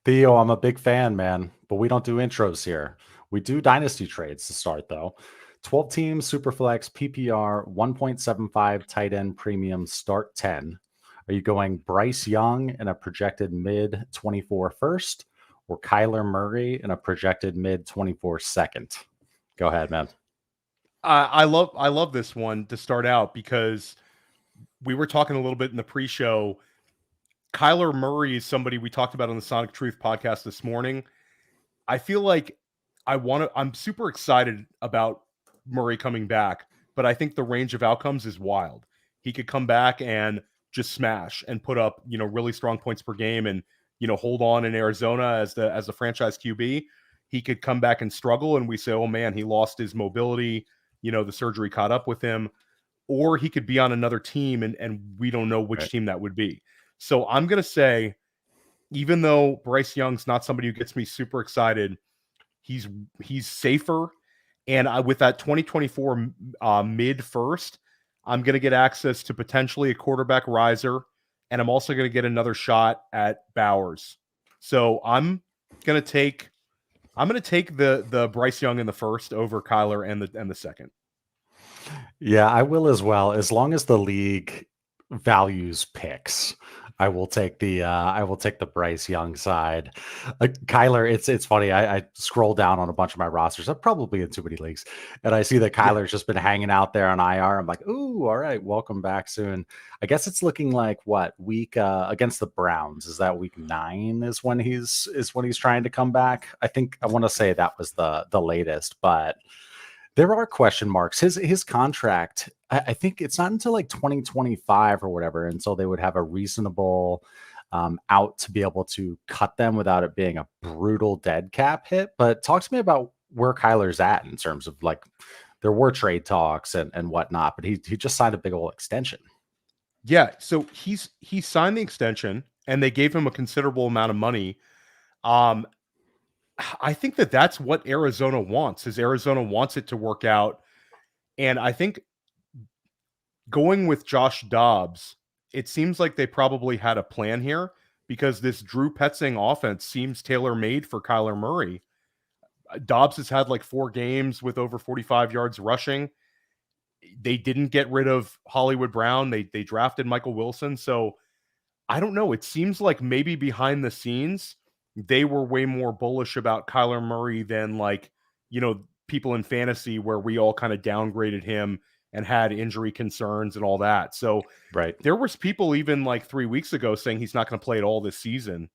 Theo, I'm a big fan, man, but we don't do intros here. We do dynasty trades to start, though. 12 team Superflex PPR 1.75 tight end premium start 10. Are you going Bryce Young in a projected mid 24 first or Kyler Murray in a projected mid 24 second? Go ahead, man. I love this one to start out because we were talking a little bit in the pre-show. Kyler Murray is somebody we talked about on the Sonic Truth podcast this morning. I feel like I'm super excited about Murray coming back, but I think the range of outcomes is wild. He could come back and just smash and put up, really strong points per game and, hold on in Arizona as the franchise QB. He could come back and struggle and we say, oh man, he lost his mobility, the surgery caught up with him, or he could be on another team and we don't know which team that would be. So I'm going to say, even though Bryce Young's not somebody who gets me super excited, he's safer. And with that 2024 mid first, I'm going to get access to potentially a quarterback riser, and I'm also going to get another shot at Bowers. So I'm going to take the Bryce Young in the first over Kyler and the second. Yeah, I will as well. As long as the league values picks, I will take the Bryce Young side. Kyler, it's funny. I scroll down on a bunch of my rosters. I'm probably in too many leagues, and I see that Kyler's just been hanging out there on IR. I'm like, ooh, all right, welcome back soon. I guess it's looking like what week against the Browns? Is that week 9? Is when he's trying to come back? I think I want to say that was the latest, but there are question marks. His contract, I think it's not until like 2025 or whatever, until they would have a reasonable out to be able to cut them without it being a brutal dead cap hit. But talk to me about where Kyler's at in terms of like there were trade talks and whatnot, but he just signed a big old extension. Yeah, so he signed the extension and they gave him a considerable amount of money. Um, I think that's what Arizona wants. Is Arizona wants it to work out, and I think going with Josh Dobbs, it seems like they probably had a plan here because this Drew Petzing offense seems tailor-made for Kyler Murray. Dobbs has had like 4 games with over 45 yards rushing. They didn't get rid of Hollywood Brown. They drafted Michael Wilson. So I don't know. It seems like maybe behind the scenes, they were way more bullish about Kyler Murray than people in fantasy where we all kind of downgraded him and had injury concerns and all that. So Right. there was people even like 3 weeks ago saying he's not going to play at all this season.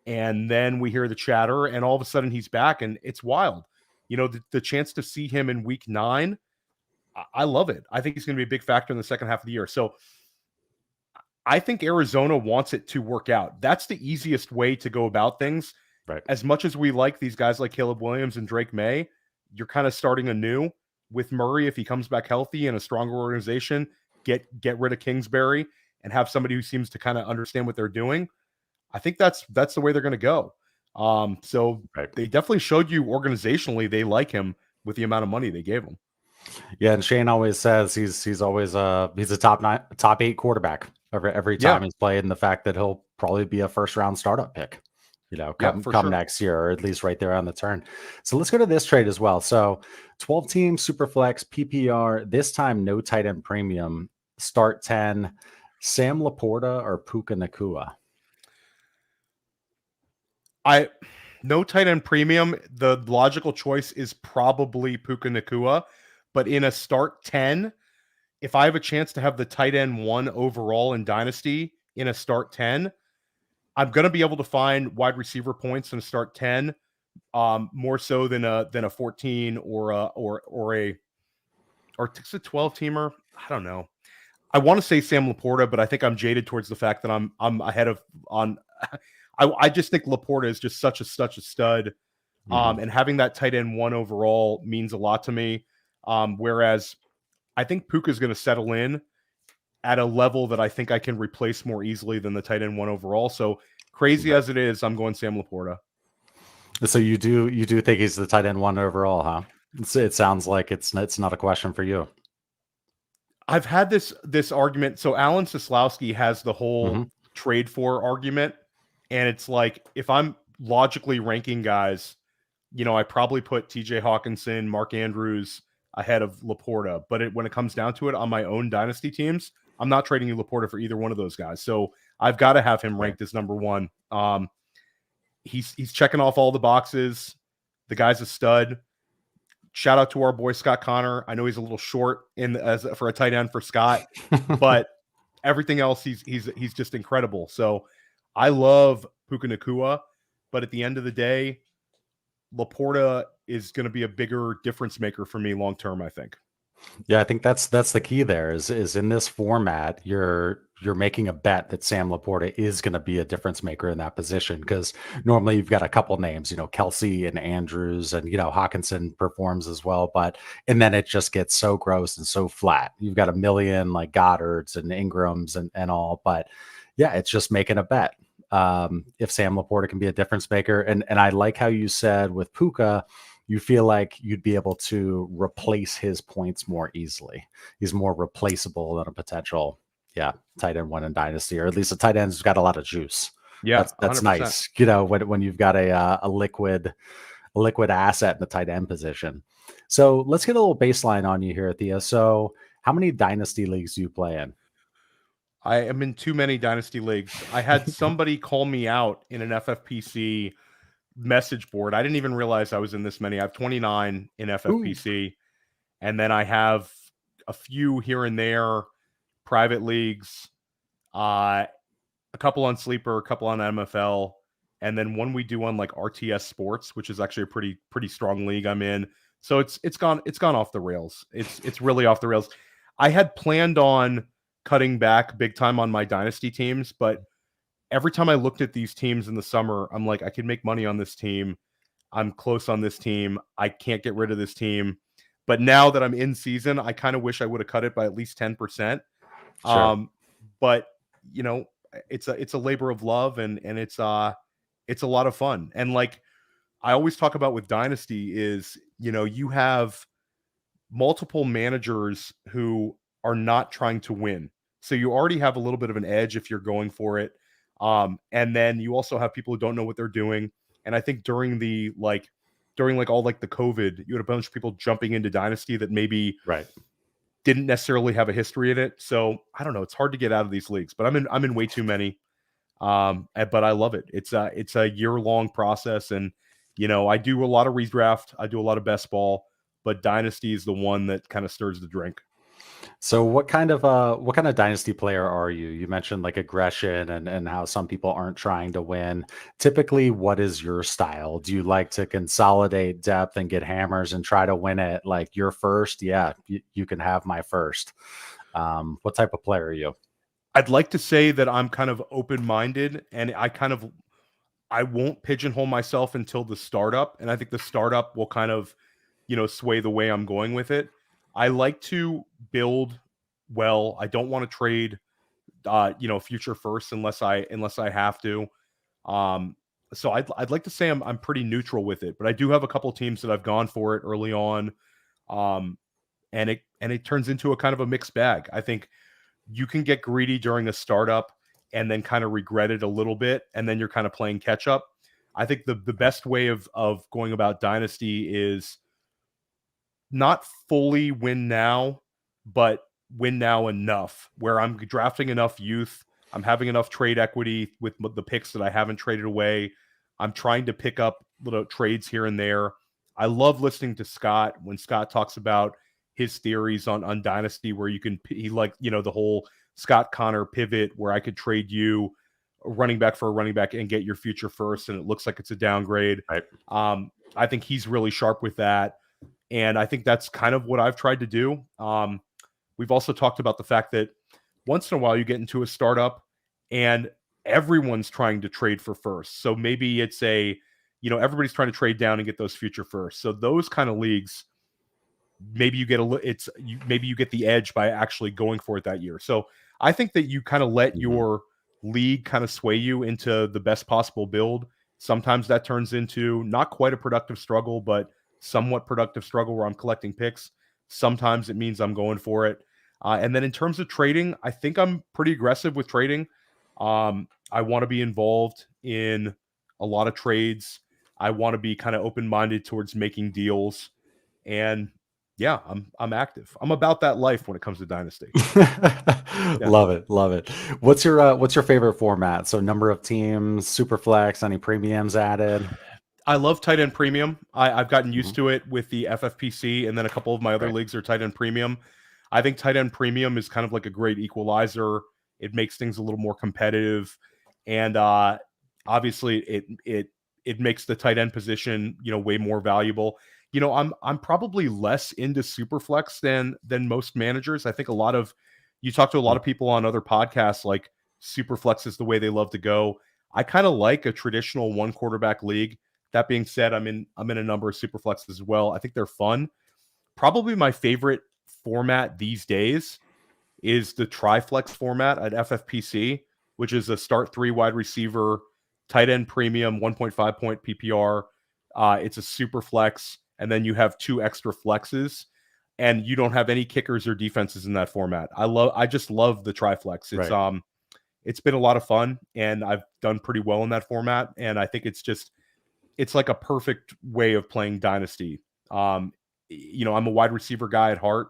And then we hear the chatter and all of a sudden he's back and it's wild. The chance to see him in week 9, I love it. I think he's going to be a big factor in the second half of the year. So I think Arizona wants it to work out. That's the easiest way to go about things. Right. As much as we like these guys like Caleb Williams and Drake May, you're kind of starting anew with Murray. If he comes back healthy in a stronger organization, get rid of Kingsbury and have somebody who seems to kind of understand what they're doing. I think that's the way they're going to go. So They definitely showed you organizationally they like him with the amount of money they gave him. Yeah, and Shane always says he's always he's a top 8 quarterback every time he's played, and the fact that he'll probably be a first round startup pick, come sure. Next year, or at least right there on the turn. So let's go to this trade as well. So 12 team Superflex PPR, this time no tight end premium, start 10, Sam LaPorta or Puka Nacua? No tight end premium. The logical choice is probably Puka Nacua, but in a start 10, if I have a chance to have the tight end 1 overall in Dynasty in a start 10, I'm going to be able to find wide receiver points in a start 10, more so than a 14 or a 12 teamer. I don't know. I want to say Sam LaPorta, but I think I'm jaded towards the fact that I'm ahead of on. I just think LaPorta is just such a stud. And having that tight end 1 overall means a lot to me. Whereas I think Puka is going to settle in at a level that I think I can replace more easily than the tight end 1 overall. So crazy as it is, I'm going Sam LaPorta. So you do think he's the tight end 1 overall, huh? It sounds like it's not a question for you. I've had this argument. So Alan Seslowsky has the whole trade for argument. And it's like, if I'm logically ranking guys, I probably put TJ Hawkinson, Mark Andrews ahead of LaPorta. But when it comes down to it, on my own dynasty teams, I'm not trading you LaPorta for either one of those guys. So I've got to have him ranked as number one. He's checking off all the boxes. The guy's a stud. Shout out to our boy Scott Connor. I know he's a little short for a tight end for Scott, but everything else he's just incredible. So I love Puka Nacua, but at the end of the day, LaPorta is going to be a bigger difference maker for me long term, I think. Yeah, I think that's the key there is in this format, you're making a bet that Sam LaPorta is going to be a difference maker in that position, because normally you've got a couple names, Kelsey and Andrews, and Hawkinson performs as well, and then it just gets so gross and so flat. You've got a million like Goddards and Ingrams and all, but yeah, it's just making a bet. If Sam LaPorta can be a difference maker, and I like how you said with Puka, you feel like you'd be able to replace his points more easily. He's more replaceable than a potential, tight end one in Dynasty, or at least a tight end who's got a lot of juice. Yeah, that's 100%. nice. When you've got a liquid asset in the tight end position. So let's get a little baseline on you here, Theo. So how many Dynasty leagues do you play in? I am in too many Dynasty leagues. I had somebody call me out in an FFPC message board. I didn't even realize I was in this many. I have 29 in FFPC. Ooh. And then I have a few here and there, private leagues, a couple on Sleeper, a couple on MFL, and then one we do on like RTS Sports, which is actually a pretty strong league I'm in. So it's gone off the rails. It's really off the rails. I had planned on cutting back big time on my Dynasty teams, but every time I looked at these teams in the summer, I'm like, I could make money on this team. I'm close on this team. I can't get rid of this team. But now that I'm in season, I kind of wish I would have cut it by at least 10%. Sure. But it's a labor of love, and it's a lot of fun. And like I always talk about with Dynasty is, you have multiple managers who are not trying to win. So you already have a little bit of an edge if you're going for it. And then you also have people who don't know what they're doing. And I think during all the COVID, you had a bunch of people jumping into Dynasty that maybe didn't necessarily have a history in it. So I don't know. It's hard to get out of these leagues, but I'm in way too many. But I love it. It's a year-long process, and I do a lot of redraft. I do a lot of best ball, but Dynasty is the one that kind of stirs the drink. So what kind of Dynasty player are you? You mentioned like aggression and how some people aren't trying to win. Typically, what is your style? Do you like to consolidate depth and get hammers and try to win it? Like your first? Yeah, you can have my first. What type of player are you? I'd like to say that I'm kind of open-minded, and I won't pigeonhole myself until the startup. And I think the startup will kind of, sway the way I'm going with it. I like to build well. I don't want to trade, future first unless I have to. So I'd like to say I'm pretty neutral with it, but I do have a couple of teams that I've gone for it early on. And it turns into a kind of a mixed bag. I think you can get greedy during a startup and then kind of regret it a little bit, and then you're kind of playing catch up. I think the best way of going about Dynasty is not fully win now, but win now enough where I'm drafting enough youth. I'm having enough trade equity with the picks that I haven't traded away. I'm trying to pick up little trades here and there. I love listening to Scott when Scott talks about his theories on Dynasty, where the whole Scott Connor pivot where I could trade you a running back for a running back and get your future first, and it looks like it's a downgrade. Right. I think he's really sharp with that. And I think that's kind of what I've tried to do. We've also talked about the fact that once in a while you get into a startup and everyone's trying to trade for first. So maybe it's everybody's trying to trade down and get those future first. So those kind of leagues, maybe you get maybe you get the edge by actually going for it that year. So I think that you kind of let your league kind of sway you into the best possible build. Sometimes that turns into not quite a productive struggle, but somewhat productive struggle where I'm collecting picks. Sometimes it means I'm going for it. And then in terms of trading, I think I'm pretty aggressive with trading. I want to be involved in a lot of trades. I want to be kind of open-minded towards making deals. And yeah, I'm active. I'm about that life when it comes to Dynasty. Yeah. Love it, love it. What's your favorite format? So number of teams, super flex, any premiums added? I love tight end premium. I've gotten used Mhm. to it with the FFPC, and then a couple of my other Right. leagues are tight end premium. I think tight end premium is kind of like a great equalizer. It makes things a little more competitive, and obviously it makes the tight end position way more valuable. I'm probably less into Superflex than most managers. I think you talk to a lot Mm. of people on other podcasts, like Superflex is the way they love to go. I kind of like a traditional one quarterback league. That being said, I'm in a number of super flexes as well. I think they're fun. Probably my favorite format these days is the Triflex format at FFPC, which is a start 3 wide receiver, tight end premium, 1.5 point PPR. It's a super flex, and then you have 2 extra flexes, and you don't have any kickers or defenses in that format. I just love the Triflex. Right. It's been a lot of fun, and I've done pretty well in that format, and I think it's like a perfect way of playing Dynasty. I'm a wide receiver guy at heart,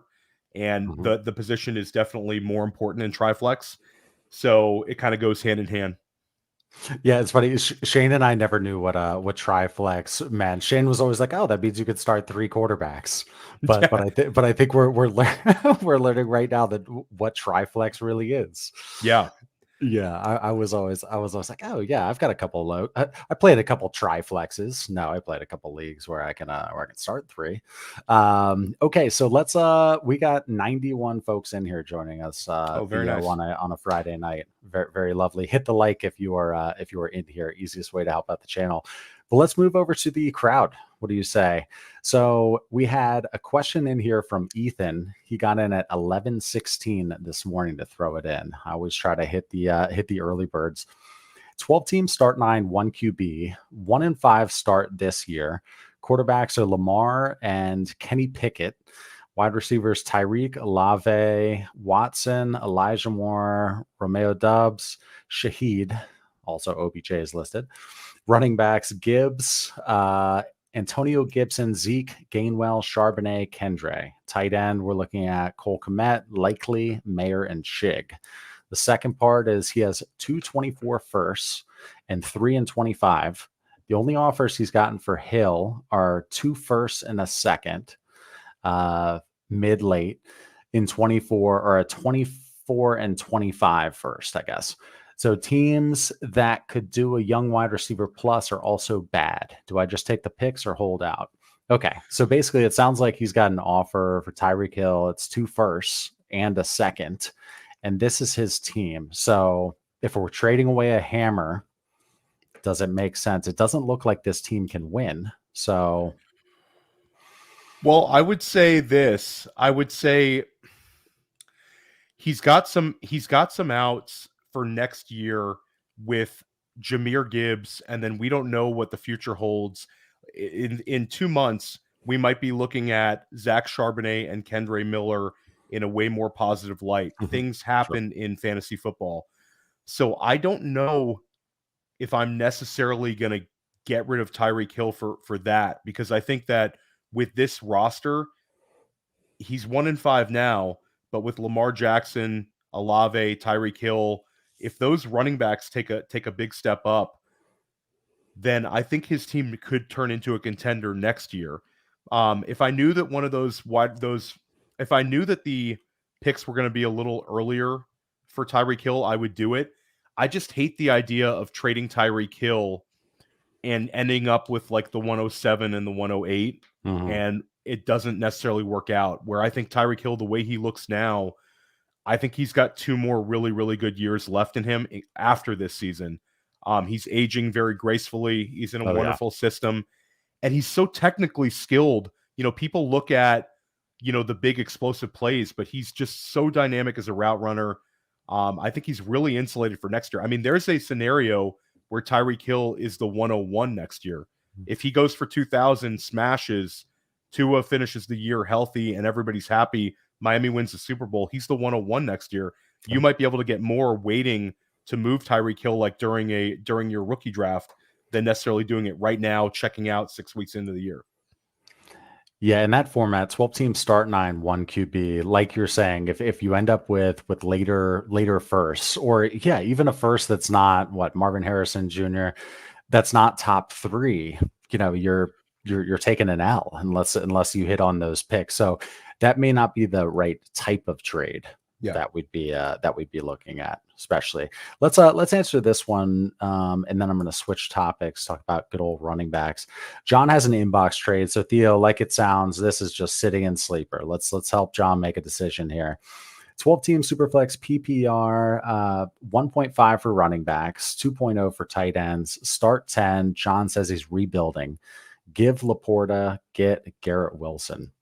and Mhm. the position is definitely more important in Triflex. So it kind of goes hand in hand. Yeah, it's funny. Shane and I never knew what triflex meant. Shane was always like, "Oh, that means you could start 3 quarterbacks." Yeah. But I think we're we're learning right now that what triflex really is. Yeah. Yeah, I was always like, oh yeah, I've got a couple low. I played a couple triflexes. No, I played a couple leagues where I can start 3. Okay, so we got 91 folks in here joining us Oh, very Theo nice. on a Friday night. Very very lovely. Hit the like if you are in here. Easiest way to help out the channel. But let's move over to the crowd. What do you say? So we had a question in here from Ethan. He got in at 11:16 this morning to throw it in. I always try to hit the early birds. 12 teams start 9, 1 QB, 1 and 5 start this year. Quarterbacks are Lamar and Kenny Pickett. Wide receivers Tyreek, Olave, Watson, Elijah Moore, Romeo Dubs, Shaheed, also OBJ is listed. Running backs Gibbs, Antonio Gibson, Zeke, Gainwell, Charbonnet, Kendre. Tight end, we're looking at Cole Kmet, Likely, Mayer, and Chig. The second part is he has 224 firsts and 3 and 25. The only offers he's gotten for Hill are 2 firsts and a second, mid late in 24, or a 24 and 25 first, I guess. So teams that could do a young wide receiver plus are also bad. Do I just take the picks or hold out? Okay. So basically, it sounds like he's got an offer for Tyreek Hill. It's 2 firsts and a second. And this is his team. So if we're trading away a hammer, does it make sense? It doesn't look like this team can win. So, Well, I would say this. I would say he's got some outs for next year with Jahmyr Gibbs, and then we don't know what the future holds. In 2 months, we might be looking at Zach Charbonnet and Kendre Miller in a way more positive light. mhm, Things sure. happen in fantasy football. So I don't know if I'm necessarily going to get rid of Tyreek Hill for that, because I think that with this roster, he's 1-5 now, but with Lamar Jackson, Olave, Tyreek Hill, if those running backs take a big step up, then I think his team could turn into a contender next year. If I knew that one of if I knew that the picks were going to be a little earlier for Tyreek Hill, I would do it. I just hate the idea of trading Tyreek Hill and ending up with like the 107 and the 108, Mhm. and it doesn't necessarily work out. Where I think Tyreek Hill, the way he looks now, I think he's got 2 more really, really good years left in him after this season. He's aging very gracefully. He's in a Oh, yeah. wonderful system, and he's so technically skilled. People look at, the big explosive plays, but he's just so dynamic as a route runner. I think he's really insulated for next year. I mean, there's a scenario where Tyreek Hill is the 101 next year. If he goes for 2,000 smashes, Tua finishes the year healthy, and everybody's happy, Miami wins the Super Bowl, he's the 101 next year. You might be able to get more waiting to move Tyreek Hill like during your rookie draft than necessarily doing it right now, checking out 6 weeks into the year. Yeah, in that format, 12 teams start 9, 1 QB. Like you're saying, if you end up with later firsts, or yeah, even a first that's not Marvin Harrison Jr., that's not top 3, you're taking an L unless you hit on those picks. So that may not be the right type of trade that we'd be looking at. Especially, let's answer this one, and then I'm going to switch topics, talk about good old running backs. John has an inbox trade, so Theo, like it sounds, this is just sitting in sleeper. Let's help John make a decision here. 12-team Superflex PPR, 1.5 for running backs, 2.0 for tight ends, start 10. John says he's rebuilding. Give LaPorta, get Garrett Wilson.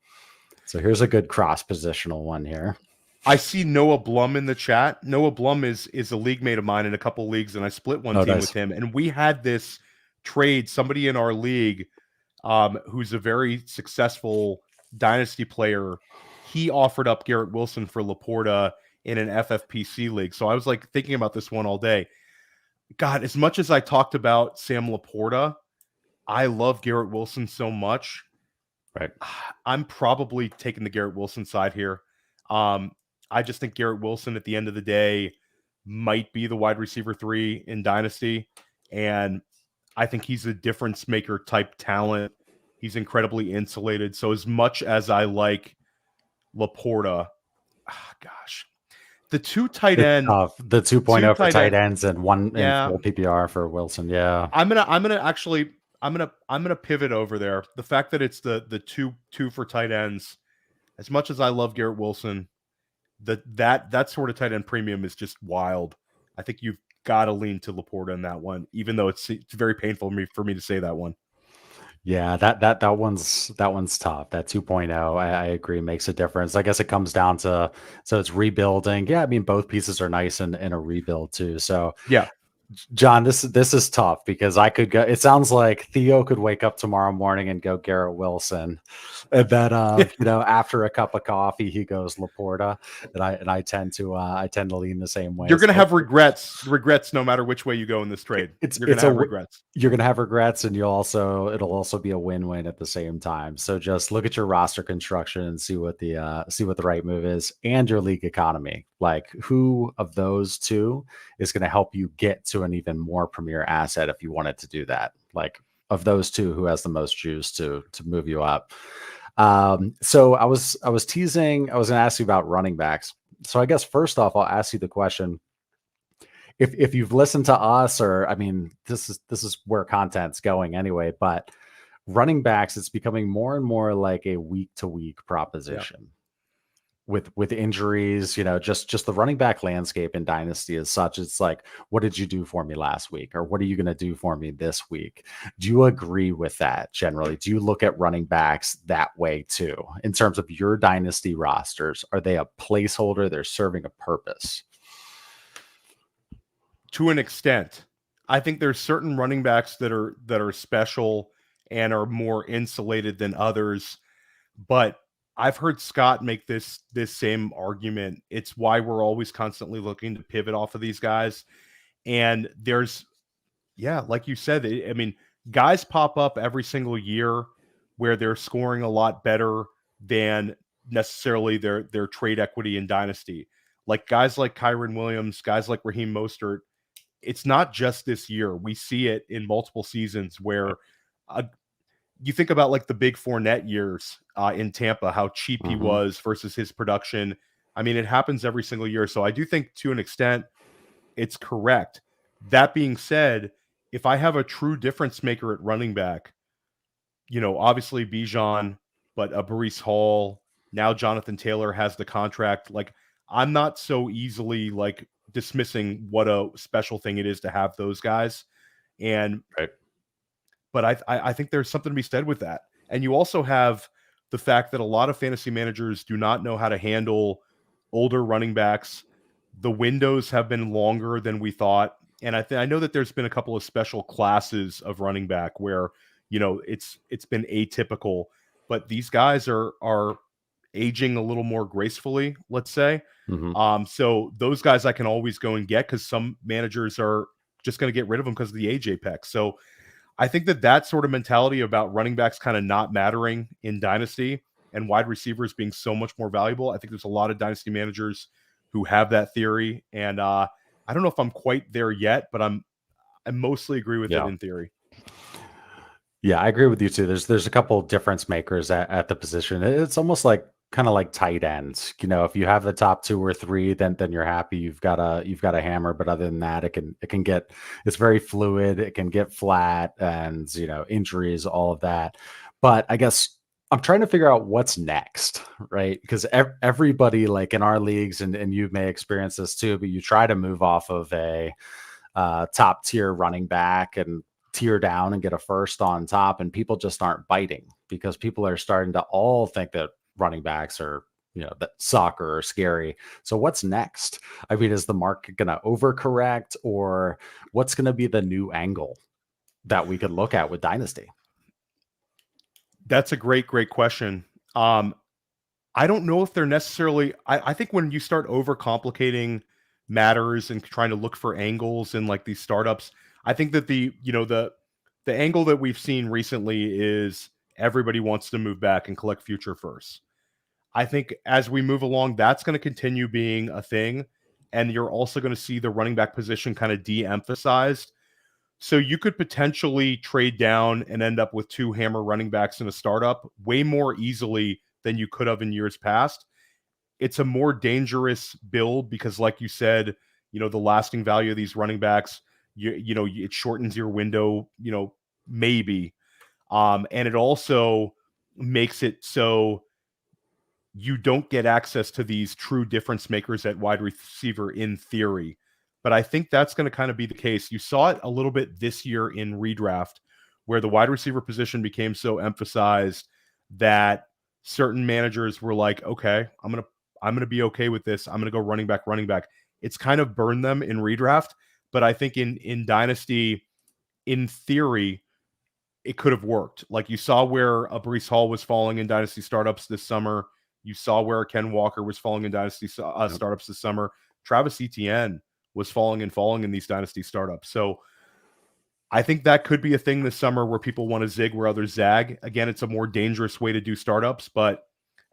So here's a good cross positional one here. I see Noah Blum in the chat. Noah Blum is a league mate of mine in a couple leagues, and I split one team with him. And we had this trade. Somebody in our league, who's a very successful dynasty player, he offered up Garrett Wilson for LaPorta in an FFPC league. So I was like thinking about this one all day. God, as much as I talked about Sam LaPorta, I love Garrett Wilson so much. Right. I'm probably taking the Garrett Wilson side here. I just think Garrett Wilson at the end of the day might be the wide receiver 3 in Dynasty. And I think he's a difference maker type talent. He's incredibly insulated. So as much as I like LaPorta, the 2 tight end, the 2.0 for tight ends and 1 in full PPR for Wilson. Yeah. I'm gonna pivot over there. The fact that it's the two for tight ends, as much as I love Garrett Wilson, that sort of tight end premium is just wild. I think you've got to lean to LaPorta in that one, even though it's very painful for me to say that one. Yeah, that one's tough. That 2.0, I agree, makes a difference. I guess it comes down to, so it's rebuilding. Yeah, I mean, both pieces are nice in a rebuild too. So yeah, John, this is tough because I could go. It sounds like Theo could wake up tomorrow morning and go Garrett Wilson, and then after a cup of coffee he goes LaPorta, and I tend to lean the same way. You're gonna have regrets no matter which way you go in this trade. You're gonna have regrets. You're gonna have regrets, and it'll also be a win-win at the same time. So just look at your roster construction and see what the right move is, and your league economy. Like, who of those two is going to help you get to an even more premier asset if you wanted to do that? Like, of those two, who has the most juice to move you up? So I was teasing. I was going to ask you about running backs. So I guess first off, I'll ask you the question: if you've listened to us, or I mean, this is where content's going anyway. But running backs, it's becoming more and more like a week-to-week proposition. Yeah. With injuries, just the running back landscape in Dynasty is such. It's like, what did you do for me last week? Or what are you going to do for me this week? Do you agree with that generally? Do you look at running backs that way too? In terms of your Dynasty rosters, are they a placeholder? They're serving a purpose? To an extent. I think there's certain running backs that are special and are more insulated than others. But I've heard Scott make this same argument. It's why we're always constantly looking to pivot off of these guys. And there's, like you said, I mean, guys pop up every single year where they're scoring a lot better than necessarily their trade equity in Dynasty. Like guys like Kyren Williams, guys like Raheem Mostert. It's not just this year. We see it in multiple seasons where you think about like the big Fournette years in Tampa, how cheap he was versus his production. I mean, it happens every single year. So I do think to an extent it's correct. That being said, if I have a true difference maker at running back, obviously Bijan, but a Breece Hall, now Jonathan Taylor has the contract. Like, I'm not so easily like dismissing what a special thing it is to have those guys. And right. But I think there's something to be said with that. And you also have the fact that a lot of fantasy managers do not know how to handle older running backs. The windows have been longer than we thought. And I know that there's been a couple of special classes of running back where, it's been atypical. But these guys are aging a little more gracefully, let's say. So those guys I can always go and get because some managers are just going to get rid of them because of the age apex. So I think that sort of mentality about running backs kind of not mattering in Dynasty and wide receivers being so much more valuable. I think there's a lot of Dynasty managers who have that theory. And I don't know if I'm quite there yet, but I mostly agree with it Yeah. in theory. Yeah, I agree with you too. There's a couple difference makers at the position. It's almost like kind of like tight ends. If you have the top two or three, then you're happy. You've got a hammer. But other than that, it's very fluid. It can get flat, and injuries, all of that. But I guess I'm trying to figure out what's next, right? Because everybody, like in our leagues, and you may experience this too, but you try to move off of a top tier running back and tier down and get a first on top, and people just aren't biting because people are starting to all think that running backs are that soccer are scary. So what's next? I mean, is the market going to overcorrect, or what's going to be the new angle that we could look at with Dynasty? That's a great question. I don't know if they're necessarily. I think when you start overcomplicating matters and trying to look for angles in like these startups, I think that the angle that we've seen recently is everybody wants to move back and collect future firsts. I think as we move along, that's going to continue being a thing, and you're also going to see the running back position kind of de-emphasized. So you could potentially trade down and end up with two hammer running backs in a startup way more easily than you could have in years past. It's a more dangerous build because, like you said, the lasting value of these running backs, it shortens your window, maybe. And it also makes it so you don't get access to these true difference makers at wide receiver in theory. But I think that's going to kind of be the case. You saw it a little bit this year in redraft, where the wide receiver position became so emphasized that certain managers were like, okay, I'm gonna be okay with this. I'm gonna go running back. It's kind of burned them in redraft. But I think in Dynasty, in theory, it could have worked. Like you saw where a Breece Hall was falling in Dynasty startups this summer. You saw where Ken Walker was falling in Dynasty startups this summer. Travis Etienne was falling in these Dynasty startups. So I think that could be a thing this summer where people want to zig where others zag. Again, it's a more dangerous way to do startups, but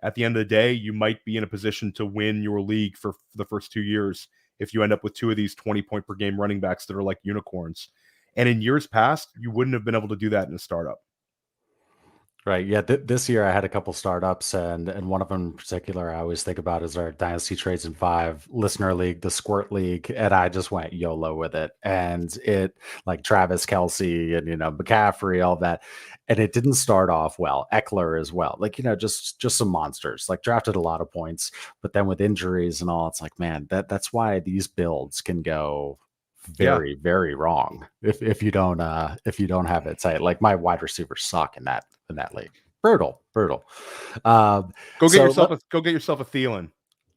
at the end of the day, you might be in a position to win your league for the first 2 years if you end up with two of these 20-point per game running backs that are like unicorns. And in years past, you wouldn't have been able to do that in a startup. Right. Yeah. This year I had a couple startups, and one of them in particular I always think about is our Dynasty Trades in 5 listener league, the Squirt League, and I just went YOLO with it. And it, like Travis Kelsey and McCaffrey, all that, and it didn't start off well. Eckler as well, like just some monsters. Like drafted a lot of points, but then with injuries and all, it's like, man, that's why these builds can go very, very wrong if you don't have it tight. Like my wide receivers suck in that league. Brutal. Go get yourself a Thielen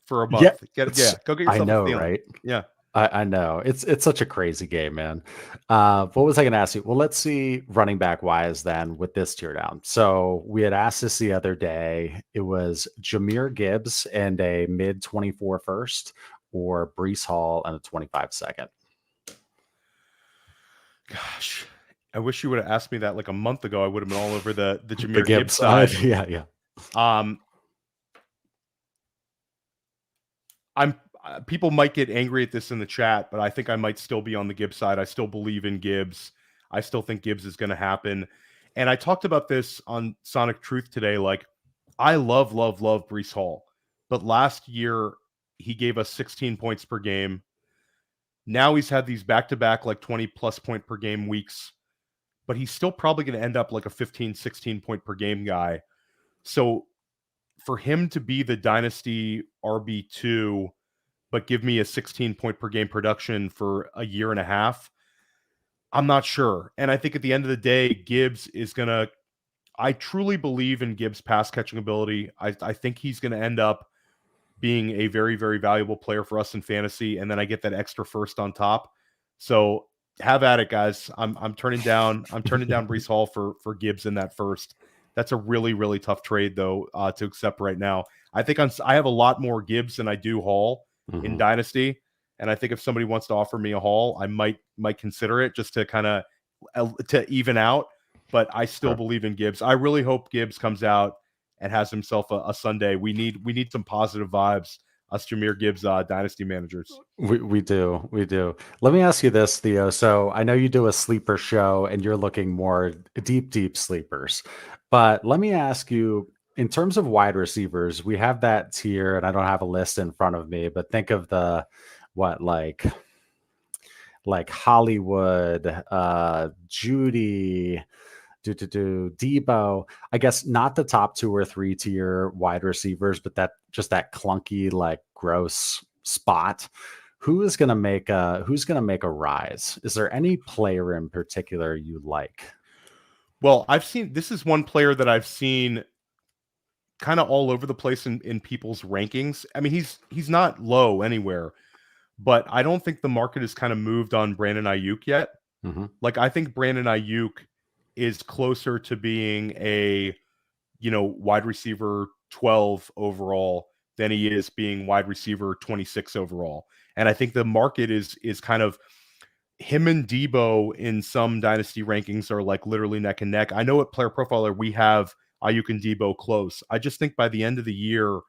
for a month. Go get yourself a Thielen. Right? Yeah. I know. It's such a crazy game, man. What was I going to ask you? Well, let's see running back wise then with this tier down. So we had asked this the other day. It was Jahmyr Gibbs and a mid 24 first, or Breece Hall and a 25 second. Gosh, I wish you would have asked me that like a month ago. I would have been all over the Jahmyr Gibbs side. Yeah. People might get angry at this in the chat, but I think I might still be on the Gibbs side. I still believe in Gibbs. I still think Gibbs is going to happen. And I talked about this on Sonic Truth today. Like, I love Breece Hall, but last year he gave us 16 points per game. Now he's had these back-to-back like 20-plus point per game weeks, but he's still probably going to end up like a 15, 16 point per game guy. So for him to be the Dynasty RB2, but give me a 16 point per game production for a year and a half, I'm not sure. And I think at the end of the day, Gibbs is going to, I truly believe in Gibbs' pass catching ability. I think he's going to end up being a very, very valuable player for us in fantasy. And then I get that extra first on top. So have at it, guys. I'm turning down Breece Hall for Gibbs in that first. That's a really, really tough trade though, to accept right now. I think I have a lot more Gibbs than I do Hall in Dynasty. And I think if somebody wants to offer me a Hall, I might consider it just to kind of to even out, but I still believe in Gibbs. I really hope Gibbs comes out and has himself a Sunday. We need some positive vibes, us Jahmyr Gibbs dynasty managers. We do. Let me ask you this, Theo. So I know you do a sleeper show and you're looking more deep sleepers. But let me ask you, in terms of wide receivers, we have that tier, and I don't have a list in front of me, but think of the what like Hollywood, Judy, Debo. I guess not the top 2 or 3 tier wide receivers, but that clunky, like gross spot. Who's gonna make a rise? Is there any player in particular you like? Well, this is one player that I've seen kind of all over the place in people's rankings. I mean, he's not low anywhere, but I don't think the market has kind of moved on Brandon Ayuk yet. Mm-hmm. Like, I think Brandon Ayuk is closer to being a, wide receiver 12 overall than he is being wide receiver 26 overall. And I think the market is kind of him and Debo in some dynasty rankings are like literally neck and neck. I know at Player Profiler we have Ayuk and Debo close. I just think by the end of the year,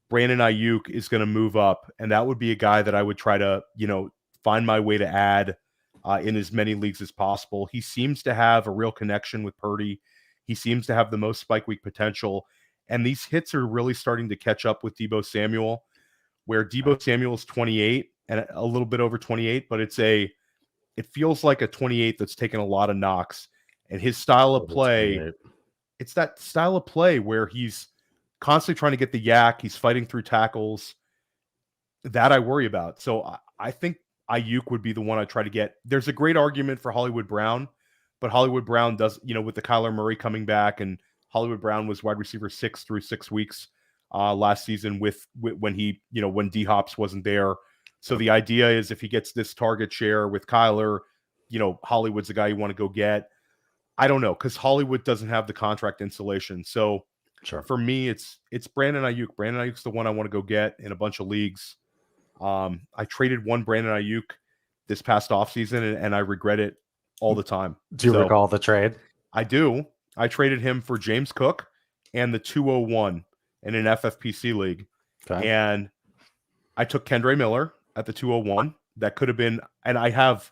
Brandon Ayuk is going to move up, and that would be a guy that I would try to, find my way to add in as many leagues as possible. He seems to have a real connection with Purdy. He seems to have the most spike week potential, and these hits are really starting to catch up with Deebo Samuel, where Deebo Samuel is 28 and a little bit over 28, but it feels like a 28 that's taken a lot of knocks, and his style of play, it's that style of play where he's constantly trying to get the yak. He's fighting through tackles. That I worry about. So I think Ayuk would be the one I try to get. There's a great argument for Hollywood Brown, but Hollywood Brown does, with the Kyler Murray coming back, and Hollywood Brown was wide receiver 6 through 6 weeks last season with when he, when D-Hops wasn't there. So the idea is if he gets this target share with Kyler, Hollywood's the guy you want to go get. I don't know, because Hollywood doesn't have the contract insulation. So for me, it's Brandon Ayuk. Brandon Ayuk's the one I want to go get in a bunch of leagues. I traded one Brandon Ayuk this past offseason, and I regret it all the time. Do you recall the trade? I do. I traded him for James Cook and the 201 in an FFPC league. Okay. And I took Kendre Miller at the 201. That could have been, and I have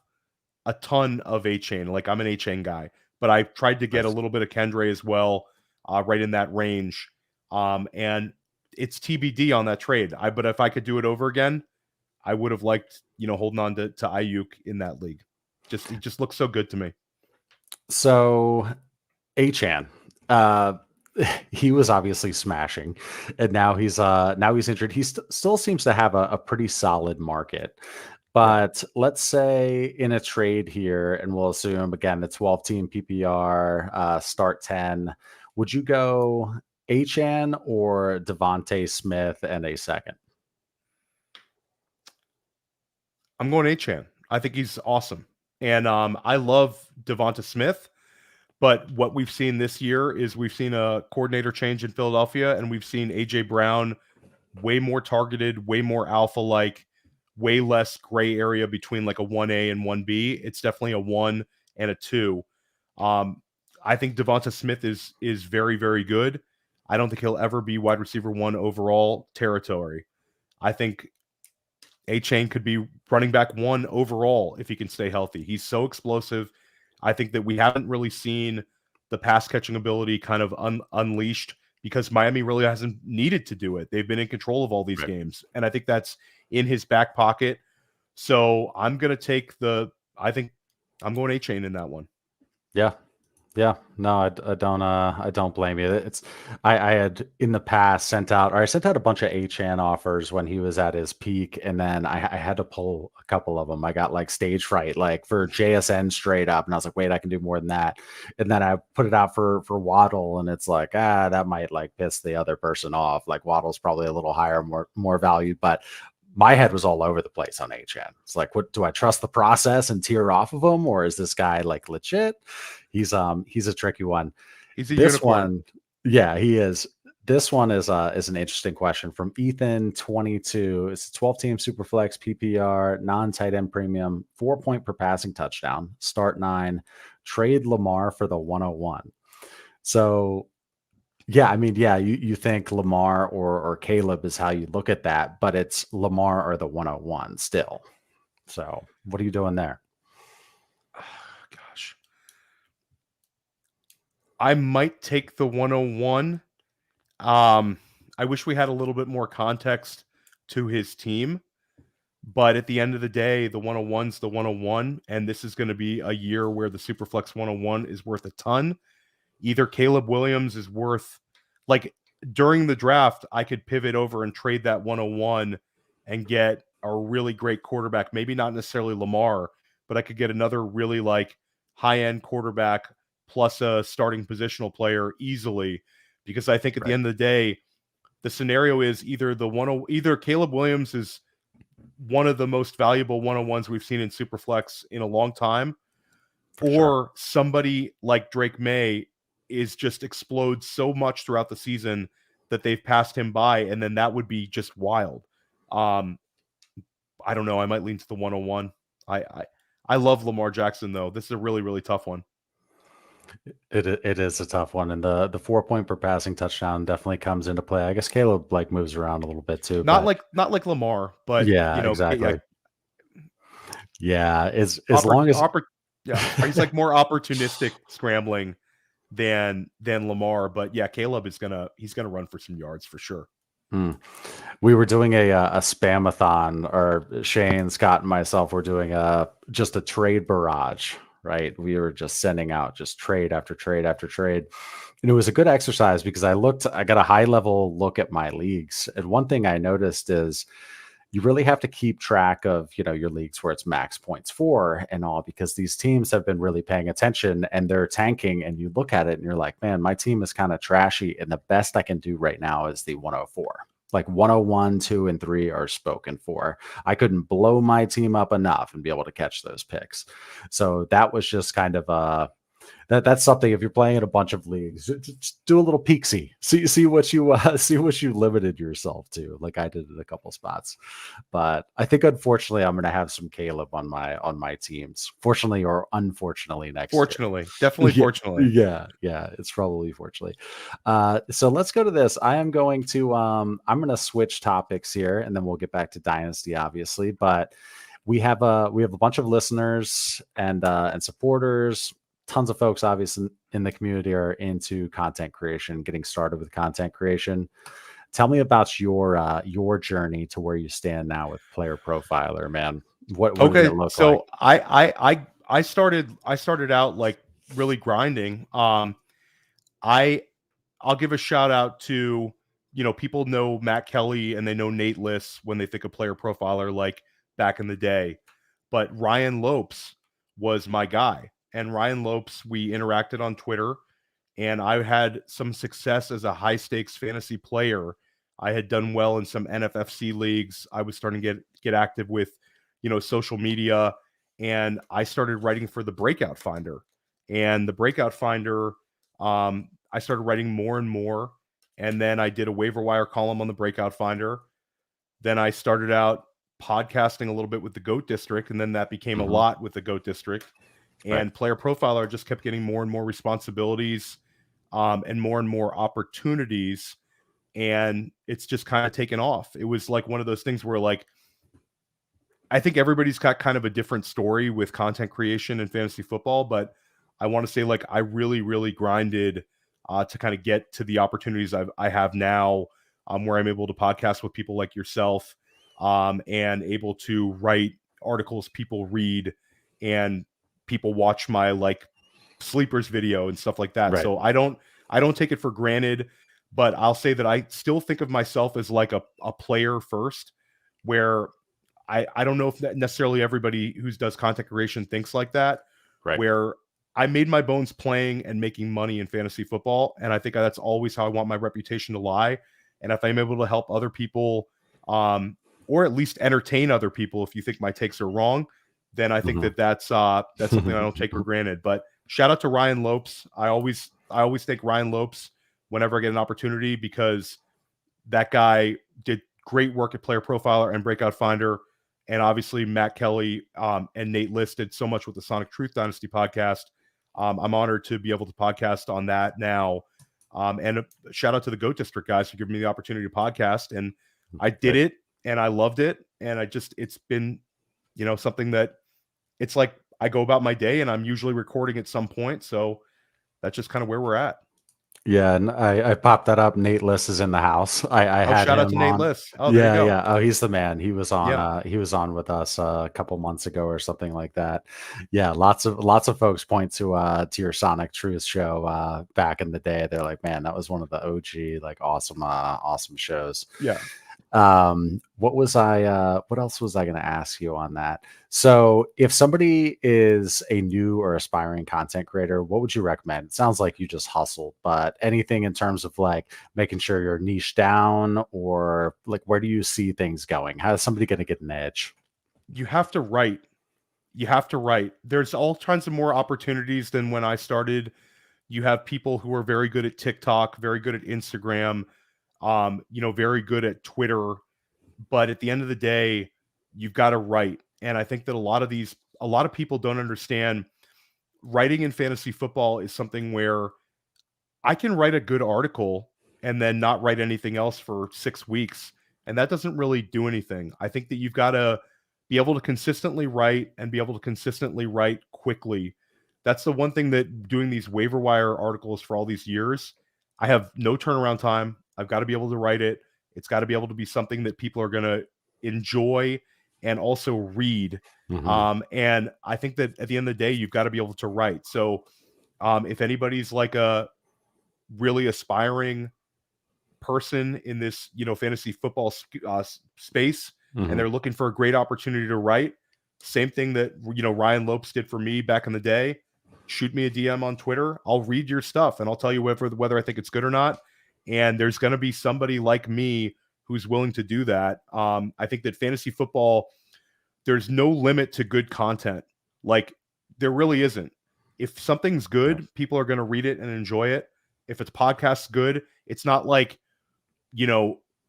a ton of A-Chain. Like, I'm an A-Chain guy, but I tried to get a little bit of Kendre as well, right in that range. And it's TBD on that trade. But if I could do it over again, I would have liked, holding on to Ayuk in that league. It just looks so good to me. So A-Chan, he was obviously smashing, and now he's injured. He still seems to have a pretty solid market. But let's say in a trade here, and we'll assume again the 12-team PPR, start 10. Would you go A-Chan or Devontae Smith and a second? I'm going A-Chan. I think he's awesome. And I love Devonta Smith. But what we've seen this year is we've seen a coordinator change in Philadelphia, and we've seen A.J. Brown way more targeted, way more alpha-like, way less gray area between like a 1A and 1B. It's definitely a 1 and a 2. I think Devonta Smith is very, very good. I don't think he'll ever be wide receiver 1 overall territory. I think A-Chain could be running back 1 overall if he can stay healthy. He's so explosive. I think that we haven't really seen the pass catching ability kind of unleashed because Miami really hasn't needed to do it. They've been in control of all these games. And I think that's in his back pocket. So I'm going to take I think I'm going A-Chain in that one. Yeah. Yeah, no, I don't blame you. I had in the past sent out a bunch of A-Chan offers when he was at his peak, and then I had to pull a couple of them. I got like stage fright, like for JSN straight up, and I was like, wait, I can do more than that. And then I put it out for Waddle, and it's like, that might like piss the other person off. Like Waddle's probably a little higher, more valued, but my head was all over the place on A-Chan. It's like, what do I trust the process and tear off of him, or is this guy like legit? He's a tricky one. He's a this unicorn. one, yeah, he is. This one is an interesting question from Ethan 22. It's a 12-team Superflex PPR, non-tight end premium, 4 point per passing touchdown, start 9, trade Lamar for the 101. So yeah, I mean, yeah, you think Lamar or Caleb is how you look at that, but it's Lamar or the 101 still. So what are you doing there? Gosh. I might take the 101. I wish we had a little bit more context to his team, but at the end of the day, the 101's the 101, and this is going to be a year where the Superflex 101 is worth a ton. Either Caleb Williams is worth, like, during the draft, I could pivot over and trade that 101 and get a really great quarterback, maybe not necessarily Lamar, but I could get another really like high-end quarterback plus a starting positional player easily, because I think at the end of the day, the scenario is either Caleb Williams is one of the most valuable 101s we've seen in Superflex in a long time, or somebody like Drake May is just explodes so much throughout the season that they've passed him by, and then that would be just wild. I don't know. I might lean to the 101. I love Lamar Jackson, though. This is a really, really tough one. It is a tough one, and the 4 point per passing touchdown definitely comes into play. I guess Caleb like moves around a little bit too. Not like Lamar, but yeah, you know, exactly. Yeah, as long as he's like more opportunistic scrambling than Lamar, but yeah, Caleb is he's gonna run for some yards for sure. We were doing a spamathon, or Shane, Scott, and myself were doing just a trade barrage. Right, we were just sending out just trade after trade after trade, and it was a good exercise because I got a high level look at my leagues, and one thing I noticed is you really have to keep track of, your leagues where it's max points for and all, because these teams have been really paying attention and they're tanking, and you look at it and you're like, man, my team is kind of trashy, and the best I can do right now is the 104. Like 101, 2, and 3 are spoken for. I couldn't blow my team up enough and be able to catch those picks. So that was just kind of that's something. If you're playing in a bunch of leagues, just do a little peeksy, see what you limited yourself to, like I did in a couple spots. But I think unfortunately I'm going to have some Caleb on my teams, fortunately or unfortunately next fortunately year. Definitely fortunately. Yeah, it's probably fortunately. So let's go to this. I'm going to switch topics here, and then we'll get back to Dynasty, obviously. But we have a bunch of listeners and supporters. Tons of folks obviously in the community are into content creation, getting started with content creation. Tell me about your journey to where you stand now with Player Profiler, man. What did it look like? I started out like really grinding. I'll give a shout out to, people know Matt Kelly and they know Nate Liss when they think of Player Profiler, like back in the day. But Ryan Lopes was my guy. And Ryan Lopes, we interacted on Twitter, and I had some success as a high stakes fantasy player. I had done well in some NFFC leagues. I was starting to get active with, social media, and I started writing for the Breakout Finder. And the Breakout Finder, I started writing more and more. And then I did a waiver wire column on the Breakout Finder. Then I started out podcasting a little bit with the GOAT District, and then that became a lot with the GOAT District. And Player Profiler just kept getting more and more responsibilities and more opportunities. And it's just kind of taken off. It was like one of those things where, like, I think everybody's got kind of a different story with content creation and fantasy football. But I want to say, like, I really, really grinded to kind of get to the opportunities I have now, where I'm able to podcast with people like yourself and able to write articles people read, and people watch my like sleepers video and stuff like that. So I don't take it for granted, but I'll say that I still think of myself as like a player first, where I don't know if necessarily everybody who does content creation thinks like that, where I made my bones playing and making money in fantasy football. And I think that's always how I want my reputation to lie. And if I'm able to help other people, or at least entertain other people, if you think my takes are wrong, then I think that's something I don't take for granted. But shout out to Ryan Lopes. I always thank Ryan Lopes whenever I get an opportunity, because that guy did great work at Player Profiler and Breakout Finder. And obviously Matt Kelly and Nate List did so much with the Sonic Truth Dynasty podcast. I'm honored to be able to podcast on that now. And a shout out to the Goat District guys for giving me the opportunity to podcast. And I did it and I loved it. And it's been, something that it's like I go about my day and I'm usually recording at some point. So that's just kind of where we're at. Yeah, and I popped that up. Nate Liss is in the house. I had shout out to him Nate on. Liss. Oh, there you go. Yeah. Oh, he's the man. He was on. Yeah. He was on with us a couple months ago or something like that. Yeah, lots of folks point to your Sonic Truth show back in the day. They're like, man, that was one of the OG like awesome shows. Yeah. What else was I going to ask you on that? So if somebody is a new or aspiring content creator, what would you recommend? It sounds like you just hustled, but anything in terms of like making sure you're niche down, or like, where do you see things going? How is somebody going to get an edge? You have to write. There's all kinds of more opportunities than when I started. You have people who are very good at TikTok, very good at Instagram, very good at Twitter. But at the end of the day, you've got to write. And I think that a lot of people don't understand writing in fantasy football is something where I can write a good article and then not write anything else for 6 weeks. And that doesn't really do anything. I think that you've got to be able to consistently write and be able to consistently write quickly. That's the one thing that doing these waiver wire articles for all these years, I have no turnaround time. I've got to be able to write it. It's got to be able to be something that people are going to enjoy and also read. Mm-hmm. And I think that at the end of the day, you've got to be able to write. So if anybody's like a really aspiring person in this, fantasy football space, Mm-hmm. and they're looking for a great opportunity to write, same thing that, Ryan Lopes did for me back in the day. Shoot me a DM on Twitter. I'll read your stuff and I'll tell you whether I think it's good or not. And there's going to be somebody like me who's willing to do that. I think that fantasy football, there's no limit to good content. Like, there really isn't. If something's good, people are going to read it and enjoy it. If it's podcast good, it's not like,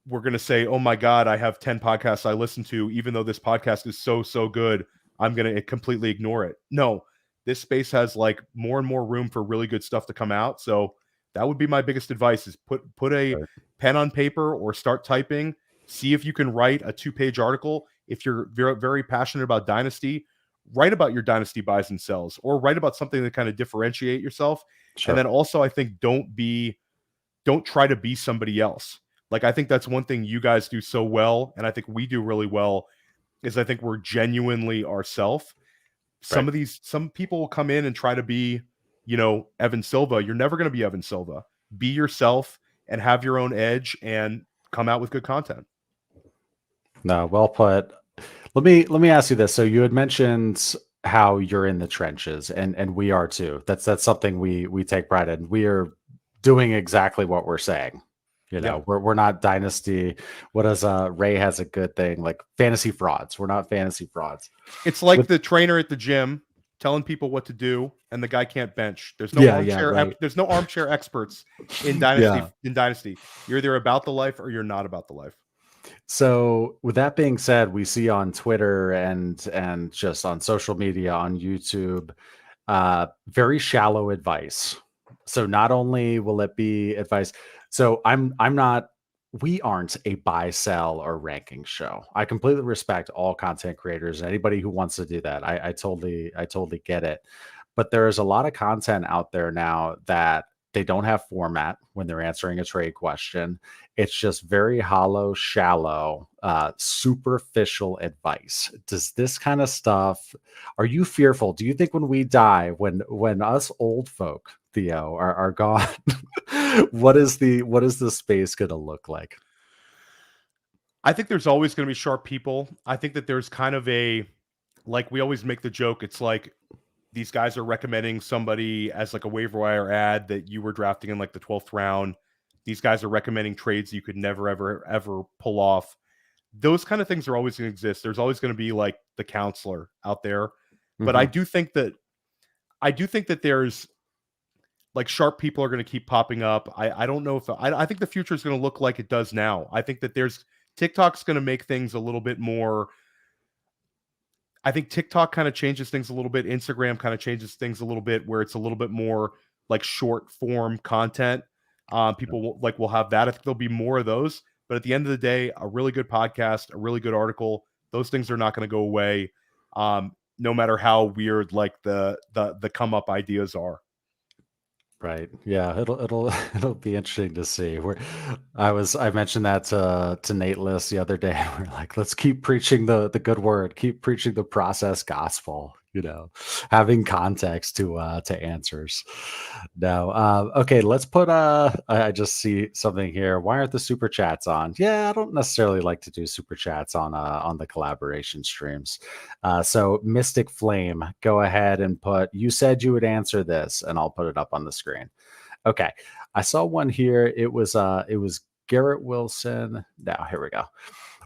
we're going to say, oh my God, I have 10 podcasts I listen to. Even though this podcast is so good, I'm going to completely ignore it. No, this space has like more and more room for really good stuff to come out. So that would be my biggest advice, is put a pen on paper or start typing. See if you can write a 2-page article. If you're very, very passionate about Dynasty, write about your Dynasty buys and sells, or write about something that kind of differentiate yourself. Sure. And then also, I think don't try to be somebody else. Like, I think that's one thing you guys do so well, and I think we do really well, is I think we're genuinely ourselves. Some people will come in and try to be, Evan Silva. You're never going to be Evan Silva. Be yourself and have your own edge and come out with good content. No, well put. Let me ask you this. So you had mentioned how you're in the trenches, and we are too. That's something we take pride in. We are doing exactly what we're saying. We're not Dynasty. What does Ray has a good thing, like fantasy frauds. We're not fantasy frauds. It's like the trainer at the gym telling people what to do, and the guy can't bench. There's no armchair. There's no armchair experts in Dynasty. In Dynasty, you're either about the life or you're not about the life. So with that being said, we see on Twitter and just on social media, on YouTube, very shallow advice. So not only will it be advice. So we aren't a buy, sell, or ranking show. I completely respect all content creators, anybody who wants to do that. I totally get it. But there is a lot of content out there now that they don't have format when they're answering a trade question. It's just very hollow, shallow, superficial advice. Does this kind of stuff, are you fearful? Do you think when we die, when us old folk, Theo, are gone, what is the space going to look like? I think there's always going to be sharp people. I think that there's kind of like we always make the joke. It's like these guys are recommending somebody as like a waiver wire ad that you were drafting in like the 12th round. These guys are recommending trades you could never, ever pull off. Those kind of things are always going to exist. There's always going to be like the counselor out there. But I do think that there's like sharp people are going to keep popping up. I don't know if I think the future is going to look like it does now. I think that TikTok's going to make things a little bit more. I think TikTok kind of changes things a little bit. Instagram kind of changes things a little bit, where it's a little bit more like short form content. People will have that. I think there'll be more of those. But at the end of the day, a really good podcast, a really good article, those things are not going to go away, no matter how weird like the come up ideas are. Right. Yeah. It'll be interesting to see. I mentioned that to Nate List the other day. We're like, let's keep preaching the good word, keep preaching the process gospel, having context to answers. No. Okay, let's put I just see something here. Why aren't the super chats on? Yeah, I don't necessarily like to do super chats on the collaboration streams. So Mystic Flame, go ahead and you said you would answer this, and I'll put it up on the screen. Okay. I saw one here. It was Garrett Wilson. Now, here we go.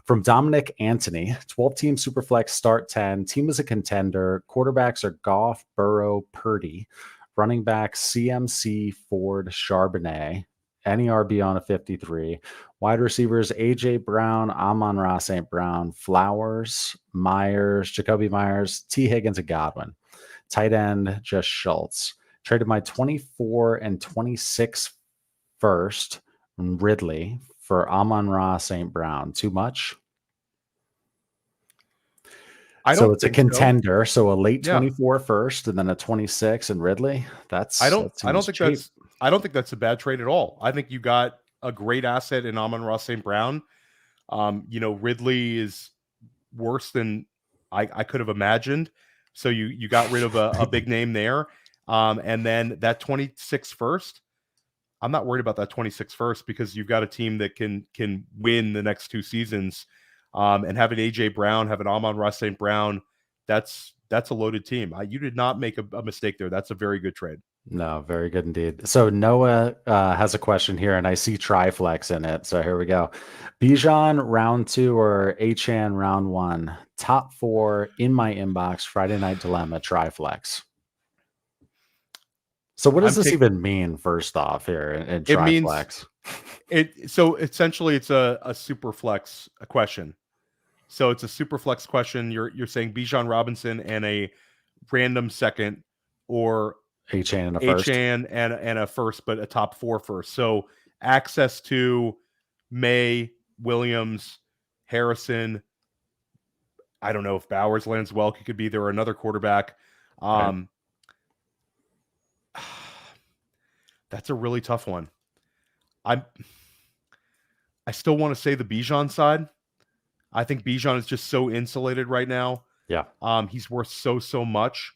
From Dominic Anthony, 12-team Superflex start 10. Team is a contender. Quarterbacks are Goff, Burrow, Purdy. Running backs, CMC, Ford, Charbonnet. Any RB on a 53. Wide receivers, AJ Brown, Amon-Ra St. Brown, Flowers, Myers, Jacoby Myers, T. Higgins, and Godwin. Tight end, just Schultz. Traded my 24 and 26 first, Ridley, for Amon-Ra St. Brown. Too much? So it's a contender. So a late 24 first and then a 26 and Ridley. I don't think that's a bad trade at all. I think you got a great asset in Amon-Ra St. Brown. Ridley is worse than I could have imagined. So you got rid of a big name there. And then that 26 first, I'm not worried about that 26 first, because you've got a team that can win the next 2 seasons. And having AJ Brown, having Amon-Ra St. Brown, that's a loaded team. You did not make a mistake there. That's a very good trade. No, very good indeed. So Noah has a question here, and I see Triflex in it. So here we go. Bijan round 2 or Achan round 1? Top 4 in my inbox. Friday Night Dilemma Triflex. So what does this even mean? First off, here in Triflex, so essentially it's a super flex question. So it's a super flex question. You're saying Bijan Robinson and a random second, or Achan and a first, and a first, but a top 4 first. So access to May, Williams, Harrison. I don't know if Bowers lands well. He could be there, or another quarterback. That's a really tough one. I still want to say the Bijan side. I think Bijan is just so insulated right now. Yeah. He's worth so much.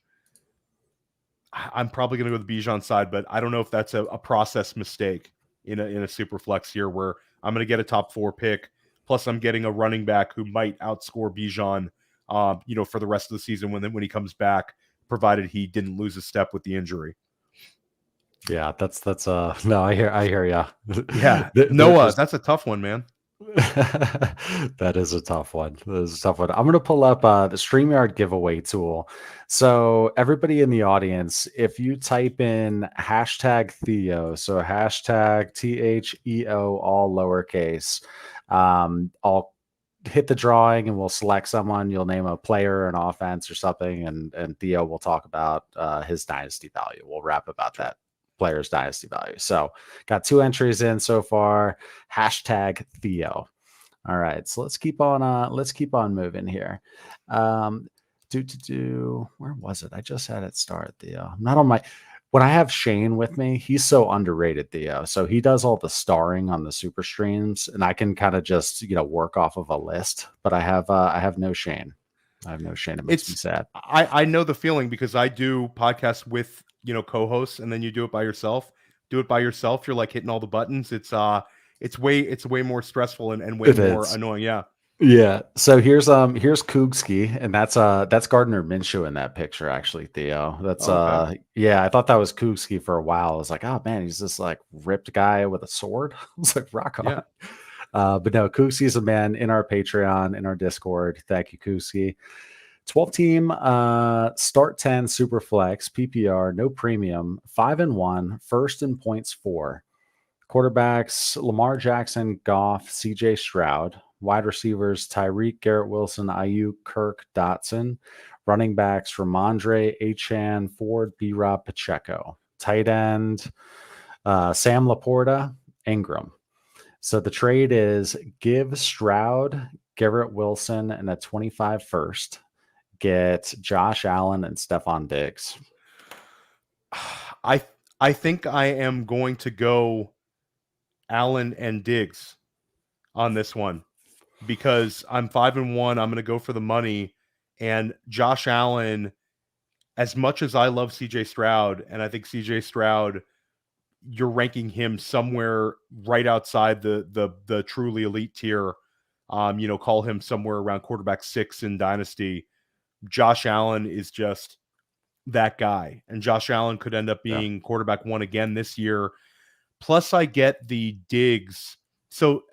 I'm probably going to go the Bijan side, but I don't know if that's a process mistake in a super flex here, where I'm going to get a top 4 pick. Plus I'm getting a running back who might outscore Bijan, for the rest of the season when he comes back, provided he didn't lose a step with the injury. Yeah, that's no, I hear you. Yeah. Noah, that's a tough one, man. That is a tough one. I'm going to pull up the StreamYard giveaway tool. So everybody in the audience, if you type in hashtag Theo, so hashtag THEO, all lowercase, I'll hit the drawing and we'll select someone. You'll name a player, an offense or something, and Theo will talk about his dynasty value. We'll rap about that player's dynasty value. So got 2 entries in so far. Hashtag Theo. All right, so let's keep on moving here. Where was it? I just had it start, Theo. I'm not on my when I have Shane with me, he's so underrated, Theo. So he does all the starring on the super streams, and I can kind of just work off of a list. But I have no Shane. It makes me sad. I know the feeling, because I do podcasts with co-hosts, and then you do it by yourself. You're like hitting all the buttons. It's way more stressful and way more annoying. Yeah. So here's Koogski, and that's Gardner Minshew in that picture, actually, Theo. That's I thought that was Koogski for a while. I was like, oh man, he's this like ripped guy with a sword. I was like, rock on. Yeah. But no, Koogski is a man in our Patreon, in our Discord. Thank you, Koogski. 12 team start 10 super flex PPR, no premium, 5-1, first in points 4. Quarterbacks Lamar Jackson, Goff, CJ Stroud. Wide receivers Tyreek, Garrett Wilson, Ayuk, Kirk, Dotson. Running backs Ramondre, Achan, Ford, B-Rob, Pacheco. Tight end Sam LaPorta, Ingram. So the trade is give Stroud, Garrett Wilson, and a 25 first. Get Josh Allen and Stephon Diggs. I think I am going to go Allen and Diggs on this one because I'm 5-1. I'm going to go for the money. And Josh Allen, as much as I love CJ Stroud, and I think CJ Stroud, you're ranking him somewhere right outside the truly elite tier. Call him somewhere around quarterback 6 in Dynasty. Josh Allen is just that guy, and Josh Allen could end up being quarterback 1 again this year. Plus, I get the Diggs. So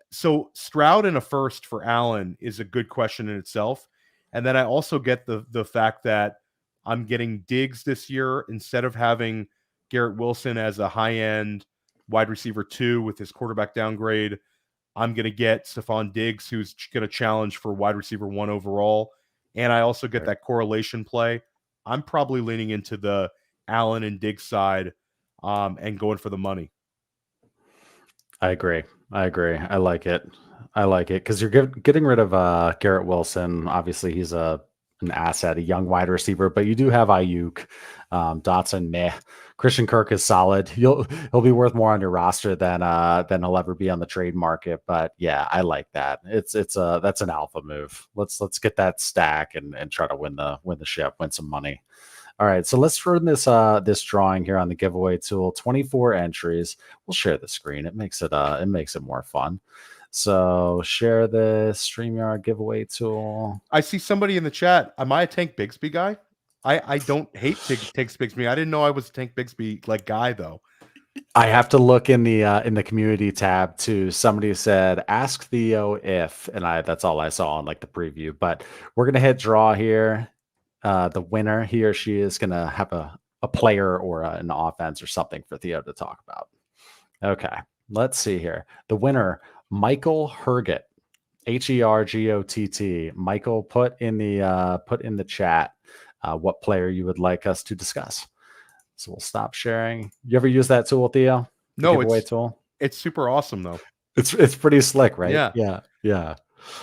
Stroud in a first for Allen is a good question in itself, and then I also get the fact that I'm getting Diggs this year instead of having Garrett Wilson as a high end wide receiver 2 with his quarterback downgrade. I'm going to get Stephon Diggs, who's going to challenge for wide receiver 1 overall. And I also get that correlation play. I'm probably leaning into the Allen and Diggs side and going for the money. I agree. I like it because you're getting rid of Garrett Wilson. Obviously, he's an asset, a young wide receiver, but you do have Ayuk, Dotson, meh. Christian Kirk is solid. He'll be worth more on your roster than he'll ever be on the trade market. But yeah, I like that. That's an alpha move. Let's get that stack and try to win the ship, win some money. All right, so let's run this drawing here on the giveaway tool. 24 entries. We'll share the screen. It makes it more fun. So share this StreamYard giveaway tool. I see somebody in the chat. Am I a Tank Bigsby guy? I don't hate Tank Bigsby. I didn't know I was a Tank Bigsby guy though. I have to look in the community tab too. Somebody said ask Theo if, and that's all I saw on the preview. But we're gonna hit draw here. The winner, he or she, is gonna have a player or an offense or something for Theo to talk about. Okay, let's see here. The winner, Michael Hergott, Hergott. Michael, put in the chat what player you would like us to discuss. So we'll stop sharing. You ever use that tool, Theo? No, it's super awesome though. It's pretty slick, right? Yeah.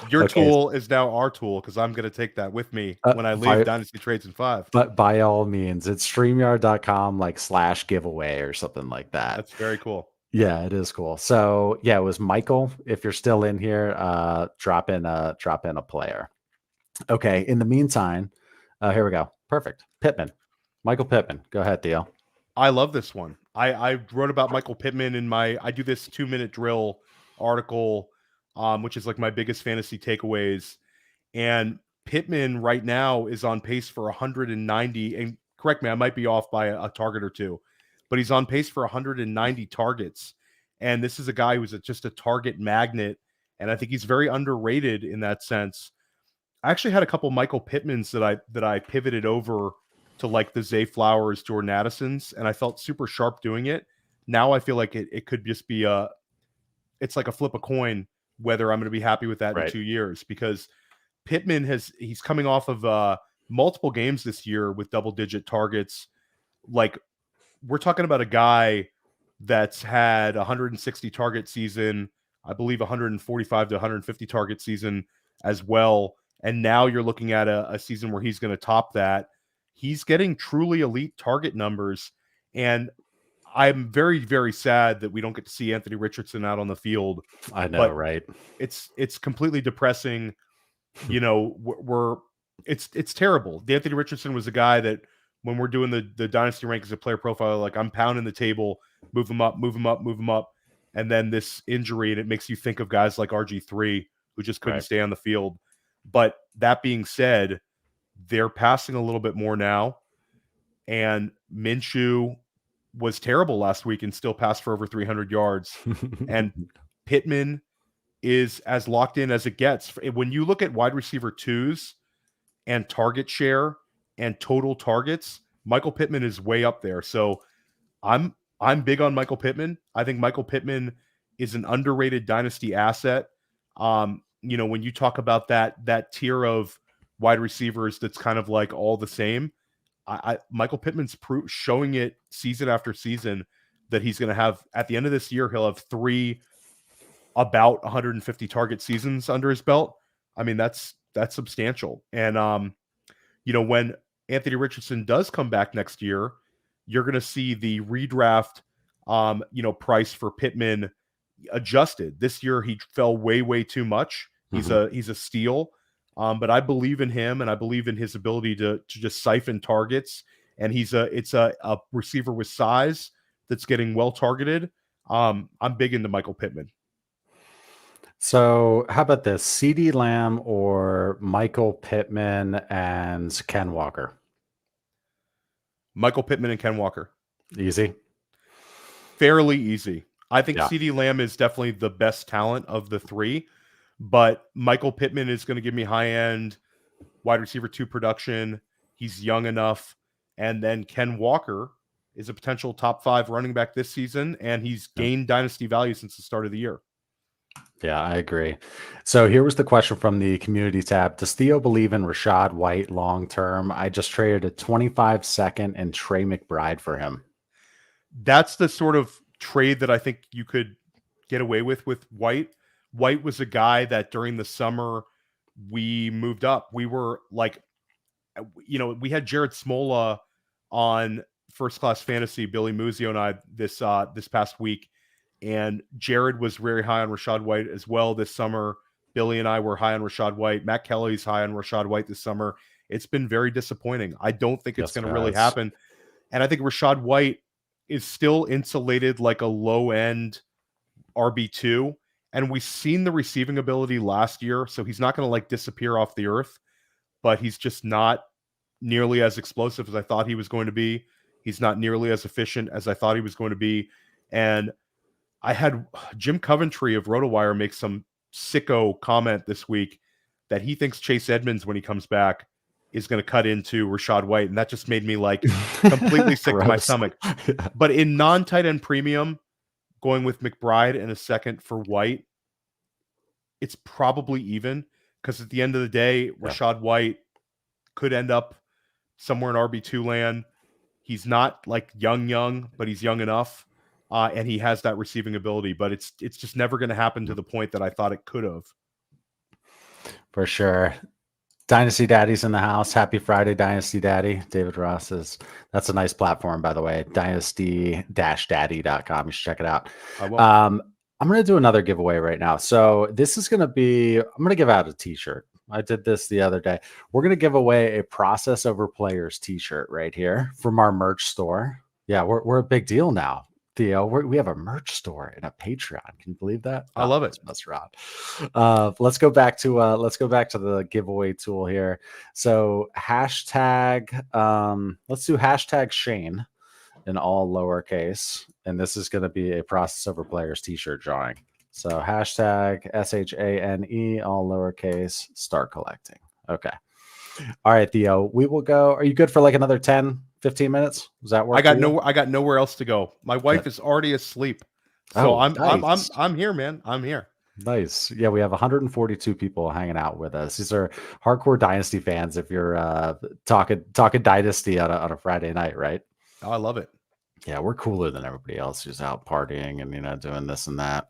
Your tool is now our tool because I'm going to take that with me when I leave Dynasty Trades in 5. But by all means, it's StreamYard.com/giveaway or something like that. That's very cool. Yeah, it is cool. So yeah, it was Michael. If you're still in here, drop in a player. Okay. In the meantime, here we go. Perfect. Pitman. Michael Pittman. Go ahead, Theo. I love this one. I wrote about Michael Pittman in I do this 2-minute drill article, which is my biggest fantasy takeaways. And Pittman right now is on pace for 190. And correct me, I might be off by a target or two, but he's on pace for 190 targets. And this is a guy who's just a target magnet. And I think he's very underrated in that sense. I actually had a couple Michael Pittmans that I pivoted over to the Zay Flowers, Jordan Addisons, and I felt super sharp doing it. Now I feel like it could just be it's like a flip a coin whether I'm going to be happy with that in 2 years, because Pittman he's coming off of multiple games this year with double-digit targets. We're talking about a guy that's had 160 target season, I believe 145 to 150 target season as well. And now you're looking at a season where he's going to top that. He's getting truly elite target numbers. And I'm very, very sad that we don't get to see Anthony Richardson out on the field. I know, right? It's completely depressing. It's terrible. Anthony Richardson was a guy that when we're doing the dynasty rankings of player profile, I'm pounding the table, move him up. And then this injury, and it makes you think of guys like RG3 who just couldn't stay on the field. But that being said, they're passing a little bit more now. And Minshew was terrible last week and still passed for over 300 yards. And Pittman is as locked in as it gets. When you look at wide receiver 2s and target share and total targets, Michael Pittman is way up there. So I'm big on Michael Pittman. I think Michael Pittman is an underrated dynasty asset. When you talk about that tier of wide receivers that's kind of like all the same, Michael Pittman's showing it season after season that he's going to have, at the end of this year, he'll have 3 about 150 target seasons under his belt. I mean, that's substantial. And when Anthony Richardson does come back next year, you're going to see the redraft price for Pittman adjusted. This year he fell way too much. He's a steal. But I believe in him, and I believe in his ability to just siphon targets. And it's a receiver with size that's getting well targeted. I'm big into Michael Pittman. So how about this? CeeDee Lamb or Michael Pittman and Ken Walker? Michael Pittman and Ken Walker. Easy. Fairly easy. I think CeeDee Lamb is definitely the best talent of the 3, but Michael Pittman is going to give me high-end wide receiver 2 production. He's young enough. And then Ken Walker is a potential top 5 running back this season, and he's gained dynasty value since the start of the year. Yeah, I agree. So here was the question from the community tab. Does Theo believe in Rashad White long-term? I just traded a 25-second and Trey McBride for him. That's the sort of trade that I think you could get away with White. White was a guy that during the summer we moved up. We were like, we had Jared Smola on First Class Fantasy, Billy Muzio and I this past week. And Jared was very high on Rashad White as well this summer. Billy and I were high on Rashad White. Matt Kelly's high on Rashad White this summer. It's been very disappointing. I don't think it's going to really happen. And I think Rashad White is still insulated like a low-end RB2. And we've seen the receiving ability last year, so he's not going to like disappear off the earth, but he's just not nearly as explosive as I thought he was going to be. He's not nearly as efficient as I thought he was going to be. And I had Jim Coventry of RotoWire make some sicko comment this week that he thinks Chase Edmonds, when he comes back, is going to cut into Rashad White. And that just made me like completely sick to my stomach. Yeah. But in non-tight end premium, going with McBride and a second for White, it's probably even, because at the end of the day, Rashad White could end up somewhere in RB2 land. He's not like young, but he's young enough. And he has that receiving ability, but it's just never going to happen to the point that I thought it could have. For sure. Dynasty Daddy's in the house. Happy Friday, Dynasty Daddy. David Ross that's a nice platform, by the way. Dynasty-daddy.com. You should check it out. I will. I'm going to do another giveaway right now. So this is going to be, I'm going to give out a t-shirt. I did this the other day. We're going to give away a Process Over Players t-shirt right here from our merch store. Yeah, we're a big deal now. Theo, we have a merch store and a Patreon. Can you believe that? I love it. That's right. Let's go back to the giveaway tool here. So hashtag, let's do hashtag Shane in all lowercase, and this is going to be a Process Over Players t-shirt drawing. So hashtag SHANE all lowercase. Start collecting. Okay. All right, Theo. We will go. Are you good for like another 10? 15 minutes? Does that work? I got nowhere else to go. My wife is already asleep. So I'm here, man. I'm here. Nice. Yeah, we have 142 people hanging out with us. These are hardcore Dynasty fans if you're talking Dynasty on a Friday night, right? Oh, I love it. Yeah, we're cooler than everybody else who's out partying and doing this and that.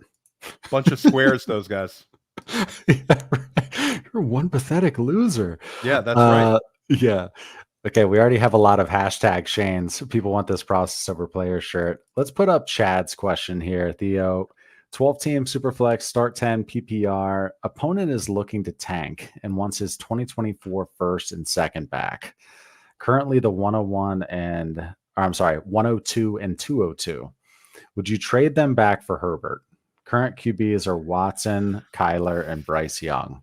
Bunch of squares, those guys. Yeah, right. You're one pathetic loser. Yeah, that's right. Yeah. Okay, we already have a lot of hashtag Shane's. People want this Process Over Player shirt. Let's put up Chad's question here, Theo. 12-team Superflex, start 10 PPR. Opponent is looking to tank and wants his 2024 first and second back. Currently the 102 and 202. Would you trade them back for Herbert? Current QBs are Watson, Kyler, and Bryce Young.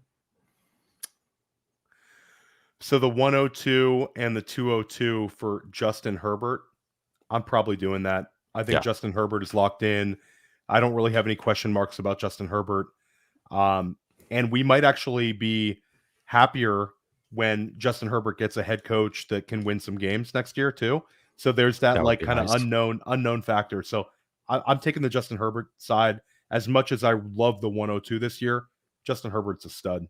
So the 102 and the 202 for Justin Herbert, I'm probably doing that. I think Justin Herbert is locked in. I don't really have any question marks about Justin Herbert. And we might actually be happier when Justin Herbert gets a head coach that can win some games next year too. So there's that That would like be kind of nice. unknown factor. So I'm taking the Justin Herbert side as much as I love the 102 this year. Justin Herbert's a stud.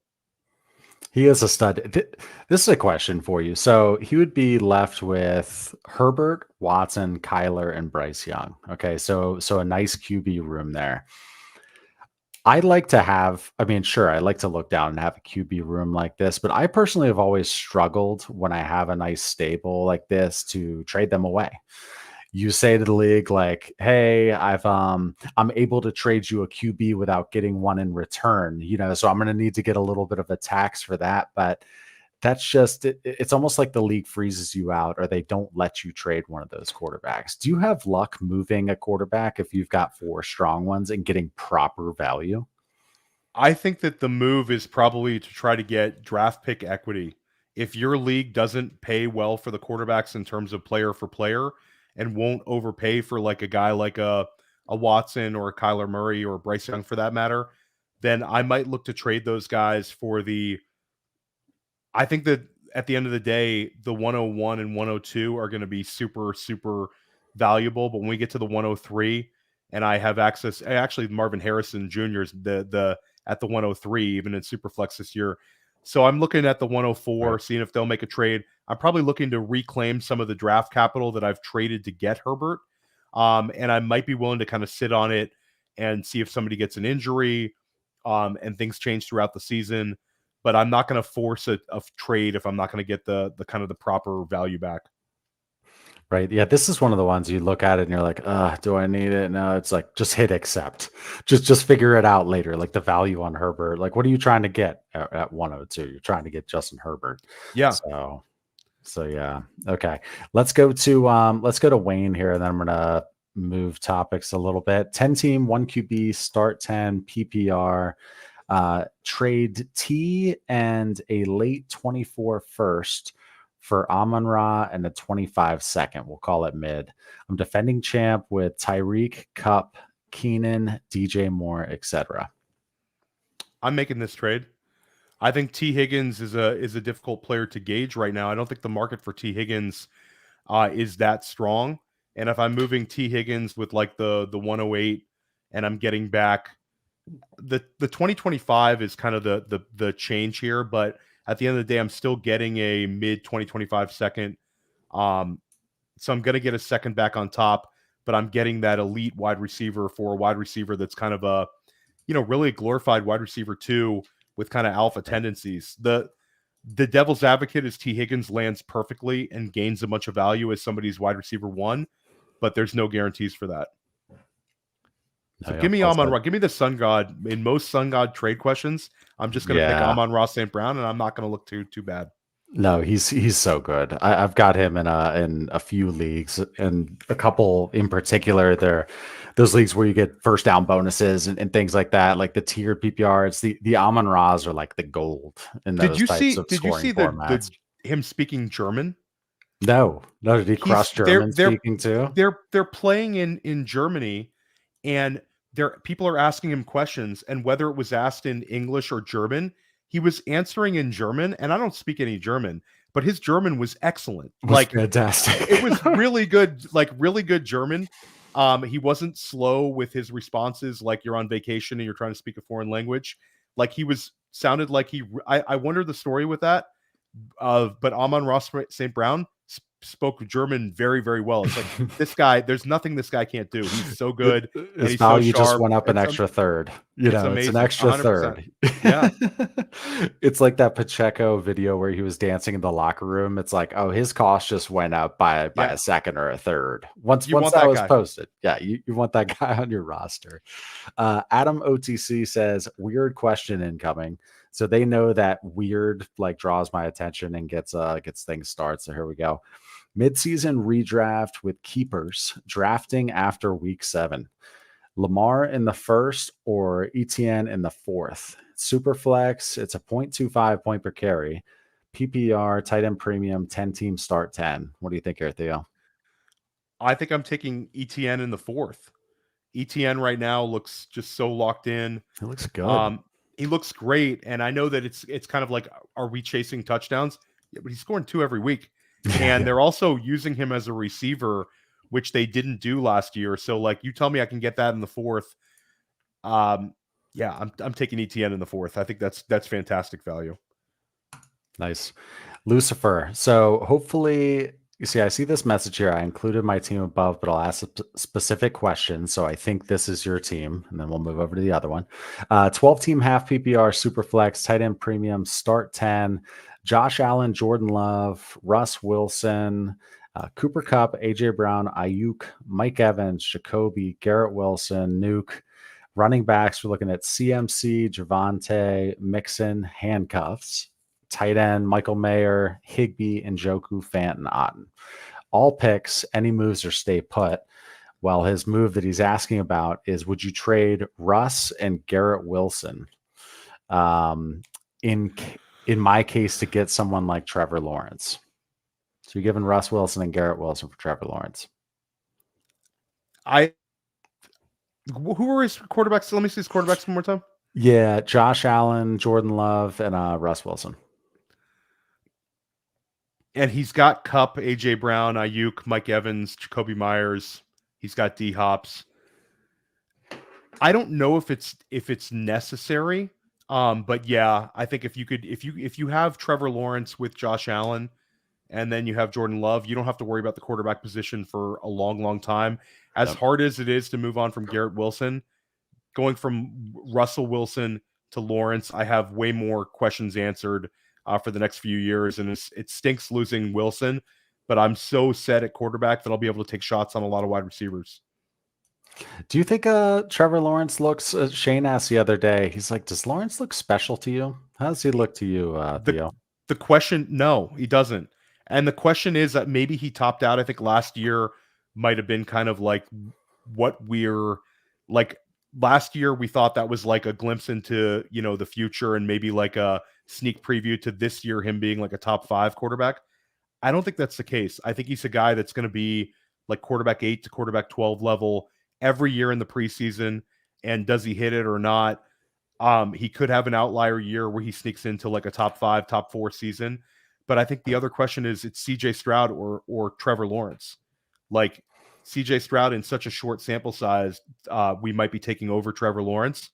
He is a stud. This is a question for you. So he would be left with Herbert, Watson, Kyler, and Bryce Young. Okay, so a nice QB room there. I'd like to have, I mean, sure, I like to look down and have a QB room like this, but I personally have always struggled when I have a nice stable like this to trade them away. You say to the league like, "Hey, I'm able to trade you a QB without getting one in return." So I'm going to need to get a little bit of a tax for that, but that's just it's almost like the league freezes you out or they don't let you trade one of those quarterbacks. Do you have luck moving a quarterback if you've got four strong ones and getting proper value? I think that the move is probably to try to get draft pick equity. If your league doesn't pay well for the quarterbacks in terms of player for player and won't overpay for like a guy like a Watson or a Kyler Murray or Bryce Young for that matter, then I might look to trade those guys for the I think that at the end of the day, the 101 and 102 are going to be super, super valuable. But when we get to the 103, and I have access, actually Marvin Harrison Jr.'s the at the 103, even in Superflex this year. So I'm looking at the 104, Right. seeing if they'll make a trade. I'm probably looking to reclaim some of the draft capital that I've traded to get Herbert. And I might be willing to kind of sit on it and see if somebody gets an injury and things change throughout the season, but I'm not going to force a trade if I'm not going to get the kind of the proper value back. Right. Yeah. This is one of the ones you look at it and you're like, do I need it? No, it's like just hit accept. Just figure it out later. Like the value on Herbert. Like, what are you trying to get at 102? You're trying to get Justin Herbert. Yeah, So yeah. Okay. Let's go to Wayne here, and then I'm gonna move topics a little bit. 10 team, 1 QB, start 10, PPR, trade T and a late 24 first for Amon Ra and a 25 second. We'll call it mid. I'm defending champ with Tyreek, Cup, Keenan, DJ Moore, etc. I'm making this trade. I think T Higgins is a difficult player to gauge right now. I don't think the market for T Higgins is that strong. And if I'm moving T Higgins with like the 108 and I'm getting back the 2025 is kind of the change here, but at the end of the day, I'm still getting a mid 2025 second. So I'm going to get a second back on top, but I'm getting that elite wide receiver for a wide receiver that's kind of a, really a glorified wide receiver too, with kind of alpha tendencies. The devil's advocate is T Higgins lands perfectly and gains a bunch of value as somebody's wide receiver one, but there's no guarantees for that. So give me Amon Ra. Give me the Sun God. In most Sun God trade questions, I'm just going to pick Amon-Ra St. Brown, and I'm not going to look too bad. No, he's so good. I've got him in a few leagues, and a couple in particular. They're those leagues where you get first down bonuses and things like that, like the tiered PPR. It's the Amon Ra's are like the gold in those types of scoring formats. Him speaking German? No, did he cross German speaking too? They're playing in Germany, and people are asking him questions, and whether it was asked in English or German, he was answering in German, and I don't speak any German, but his German was excellent. Fantastic. It was really good, really good German. He wasn't slow with his responses, like you're on vacation and you're trying to speak a foreign language. Like he sounded like I wonder the story with that. But Amon-Ra St. Brown spoke German very, very well. It's like this guy, there's nothing this guy can't do. He's so good. His value just went up an extra third. It's amazing. It's an extra 100%. third. Yeah. It's like that Pacheco video where he was dancing in the locker room. It's like, oh, his cost just went up by a second or a third. Once that was posted. Yeah, you want that guy on your roster. Adam OTC says, weird question incoming. So they know that weird like draws my attention and gets things started. So here we go. Midseason redraft with keepers drafting after week 7. Lamar in the first or ETN in the 4th. Superflex, it's a 0.25 point per carry. PPR, tight end premium, 10 team start 10. What do you think here, Theo? I think I'm taking ETN in the 4th. ETN right now looks just so locked in. It looks good. he looks great, and I know that it's kind of like, are we chasing touchdowns? Yeah, but he's scoring 2 every week, and they're also using him as a receiver, which they didn't do last year. So like, you tell me I can get that in the fourth. Yeah, I'm taking ETN in the fourth. I think that's fantastic value. Nice. Lucifer. So hopefully, you see, I see this message here. I included my team above, but I'll ask a specific question. So I think this is your team, and then we'll move over to the other one. 12-team half PPR, super flex, tight end premium, start 10, Josh Allen, Jordan Love, Russ Wilson, Cooper Kupp, AJ Brown, Ayuk, Mike Evans, Jacoby, Garrett Wilson, Nuke. Running backs, we're looking at CMC, Javante, Mixon, handcuffs. Tight end, Michael Mayer, Higbee, Njoku, Fant, and Otten. All picks, any moves or stay put. Well, his move that he's asking about is, would you trade Russ and Garrett Wilson in my case to get someone like Trevor Lawrence? So you're giving Russ Wilson and Garrett Wilson for Trevor Lawrence. Who were his quarterbacks? Let me see his quarterbacks one more time. Yeah, Josh Allen, Jordan Love, and Russ Wilson. And he's got Kupp, AJ Brown, Ayuk, Mike Evans, Jacoby Myers. He's got D Hops. I don't know if it's necessary, but yeah, I think if you have Trevor Lawrence with Josh Allen, and then you have Jordan Love, you don't have to worry about the quarterback position for a long, long time. As hard as it is to move on from Garrett Wilson, going from Russell Wilson to Lawrence, I have way more questions answered for the next few years, and it stinks losing Wilson, but I'm so set at quarterback that I'll be able to take shots on a lot of wide receivers. Do you think Trevor Lawrence looks, Shane asked the other day, he's like, does Lawrence look special to you? How does he look to you, Theo? The question, no, he doesn't. And the question is that maybe he topped out. I think last year might have been kind of like what we're like. Last year, we thought that was like a glimpse into, the future, and maybe like a sneak preview to this year, him being like a top 5 quarterback. I don't think that's the case. I think he's a guy that's going to be like quarterback 8 to quarterback 12 level every year in the preseason. And does he hit it or not? He could have an outlier year where he sneaks into like a top 5, top 4 season. But I think the other question is, it's CJ Stroud or Trevor Lawrence. Like, CJ Stroud in such a short sample size, we might be taking over Trevor Lawrence.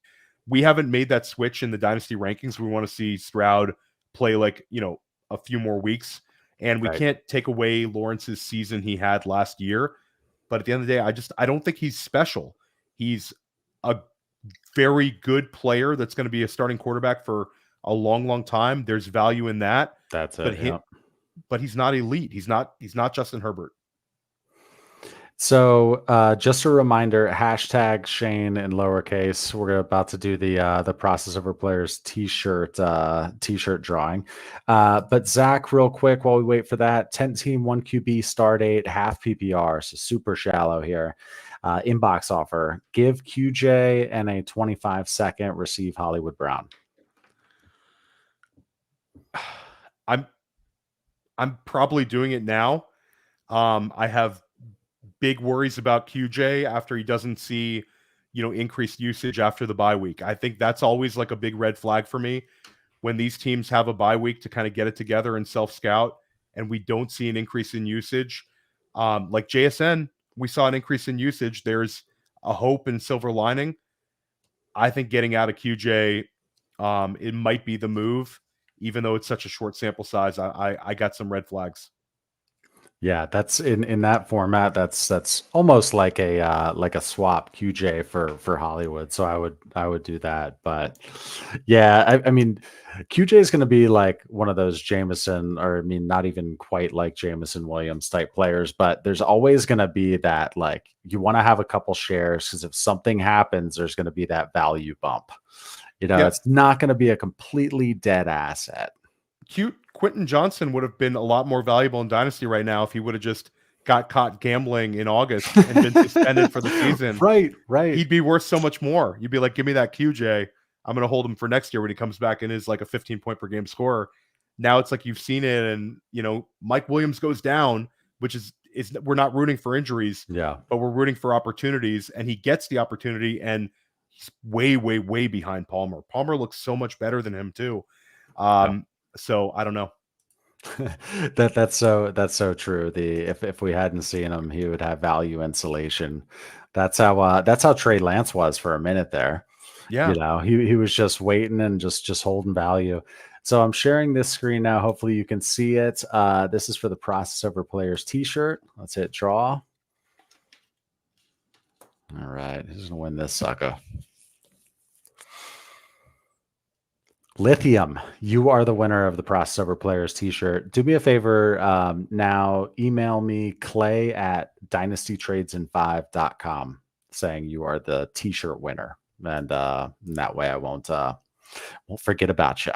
We haven't made that switch in the dynasty rankings. We want to see Stroud play like, a few more weeks. And we can't take away Lawrence's season he had last year. But at the end of the day, I don't think he's special. He's a very good player that's going to be a starting quarterback for a long, long time. There's value in that. That's it. But he's not elite. He's not Justin Herbert. So just a reminder, hashtag Shane in lowercase. We're about to do the Process Over Players t-shirt drawing. But Zach, real quick, while we wait for that, 10-team, 1 QB, start 8, half PPR, so super shallow here. Inbox offer, give QJ and a 25-second, receive Hollywood Brown. I'm probably doing it now. I have big worries about QJ after he doesn't see, increased usage after the bye week. I think that's always like a big red flag for me when these teams have a bye week to kind of get it together and self-scout, and we don't see an increase in usage. Like JSN, we saw an increase in usage. There's a hope and silver lining. I think getting out of QJ, it might be the move, even though it's such a short sample size. I got some red flags. Yeah, that's in that format. That's almost like a swap QJ for Hollywood. So I would do that. But yeah, I mean, QJ is going to be like one of those Jameson, or I mean, not even quite like Jameson Williams type players. But there's always going to be that, like, you want to have a couple shares, because if something happens, there's going to be that value bump. It's not going to be a completely dead asset. Quinton Johnston would have been a lot more valuable in Dynasty right now if he would have just got caught gambling in August and been suspended for the season. Right. He'd be worth so much more. You'd be like, give me that QJ. I'm going to hold him for next year when he comes back and is like a 15 point per game scorer. Now it's like you've seen it, and Mike Williams goes down, which is we're not rooting for injuries, but we're rooting for opportunities, and he gets the opportunity, and way, way, way behind Palmer. Palmer looks so much better than him too. So I don't know. That's so true. If we hadn't seen him, he would have value insulation. That's how Trey Lance was for a minute there. Yeah. He was just waiting and just holding value. So I'm sharing this screen now. Hopefully you can see it. This is for the Process Over Players t-shirt. Let's hit draw. All right, who's gonna win this sucker? Lithium, you are the winner of the Process Over Players t-shirt. Do me a favor now, email me Clay at dynastytradesin5.com saying you are the t-shirt winner. And that way I won't forget about you.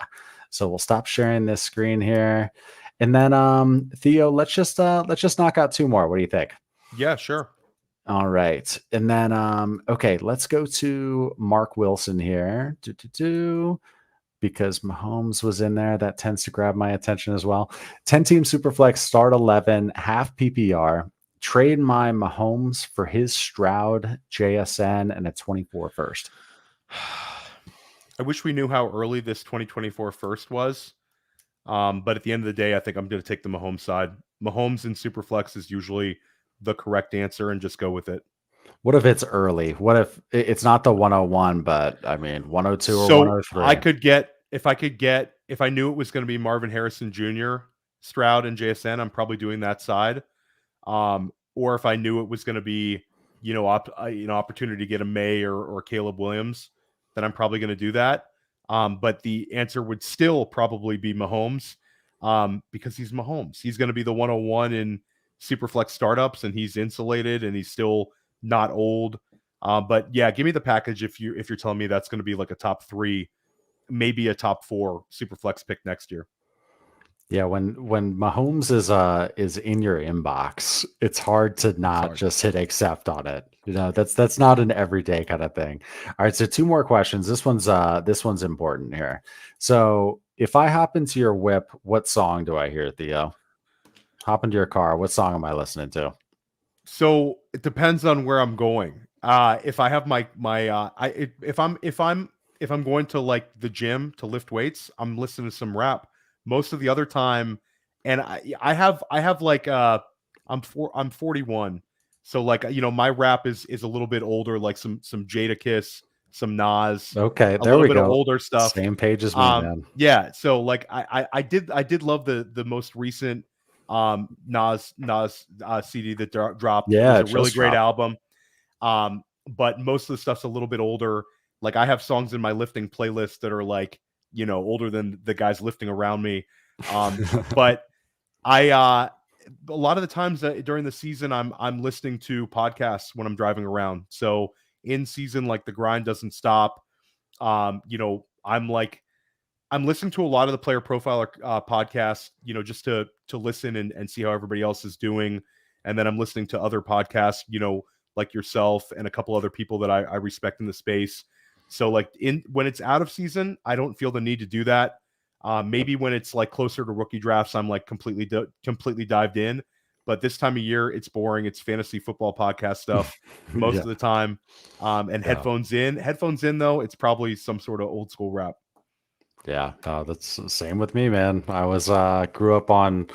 So we'll stop sharing this screen here. And then Theo, let's just knock out 2 more. What do you think? Yeah, sure. All right. And then okay, let's go to Mark Wilson here. Because Mahomes was in there. That tends to grab my attention as well. 10-team Superflex, start 11, half PPR. Trade my Mahomes for his Stroud, JSN, and a 24 first. I wish we knew how early this 2024 first was. But at the end of the day, I think I'm going to take the Mahomes side. Mahomes in Superflex is usually the correct answer, and just go with it. What if it's early? What if it's not the 101, but I mean 102 or 103? If I knew it was going to be Marvin Harrison Jr., Stroud, and JSN, I'm probably doing that side. Or if I knew it was going to be, opportunity to get a May or Caleb Williams, then I'm probably going to do that. But the answer would still probably be Mahomes, because he's Mahomes. He's going to be the 101 in Superflex startups, and he's insulated, and he's still not old. But yeah, give me the package if you're telling me that's going to be like a top 3, maybe a top 4 Superflex pick next year. Yeah, when Mahomes is in your inbox, it's hard to not just hit accept on it. That's not an everyday kind of thing. All right, so 2 more questions. This one's important here. So if I hop into your whip, what song do I hear, Theo? Hop into your car. What song am I listening to? So it depends on where I'm going. If I have if I'm going to like the gym to lift weights, I'm listening to some rap. Most of the other time, and I have like I'm 41, so like my rap is a little bit older, like some Jadakiss, some Nas. Okay, there we go. A little bit of older stuff. Same page as me, man. Yeah, so like I did love the most recent Nas CD that dropped. Yeah, it was a really great album. But most of the stuff's a little bit older. Like I have songs in my lifting playlist that are like, older than the guys lifting around me. But I a lot of the times during the season, I'm listening to podcasts when I'm driving around. So in season, like the grind doesn't stop. I'm listening to a lot of the Player Profiler podcasts, just to listen and see how everybody else is doing. And then I'm listening to other podcasts, like yourself and a couple other people that I respect in the space. So like when it's out of season, I don't feel the need to do that. Maybe when it's like closer to rookie drafts, I'm like completely dived in. But this time of year, it's boring. It's fantasy football podcast stuff most of the time. And headphones in though, it's probably some sort of old school rap. Yeah, that's the same with me, man. I was grew up on,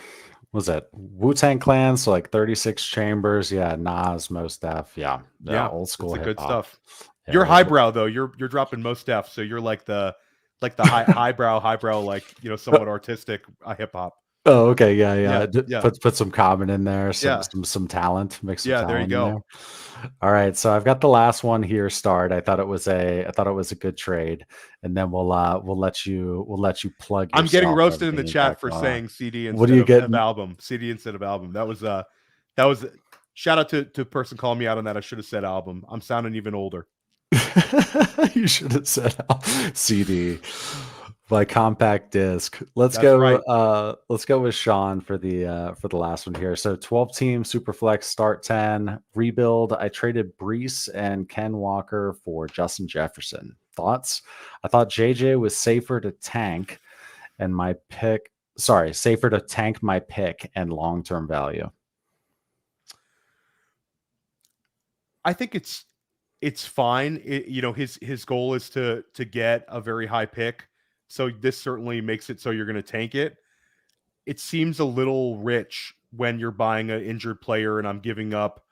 was that Wu-Tang Clan? So like 36 Chambers, Nas, Mos Def, old school it's good hip-hop. stuff. Yeah, you're highbrow though. You're dropping Mos Def, so you're like the highbrow, like somewhat artistic hip hop. Oh, okay, yeah. Put some Common in there, some talent, mix some talent. There you go. All right, so I've got the last one here. Start. I thought it was a good trade, and then we'll let you plug. I'm getting roasted in the chat for saying CD instead of album. CD instead of album. That was shout out to person calling me out on that. I should have said album. I'm sounding even older. You should have said CD by compact disc. Let's go with Sean for the last one here. So 12-team Superflex, start 10, rebuild. I traded Breece and Ken Walker for Justin Jefferson. Thoughts? I thought JJ was safer to tank my pick and long-term value. I think it's it's fine. His goal is to get a very high pick. So this certainly makes it so you're going to tank it. It seems a little rich when you're buying an injured player and I'm giving up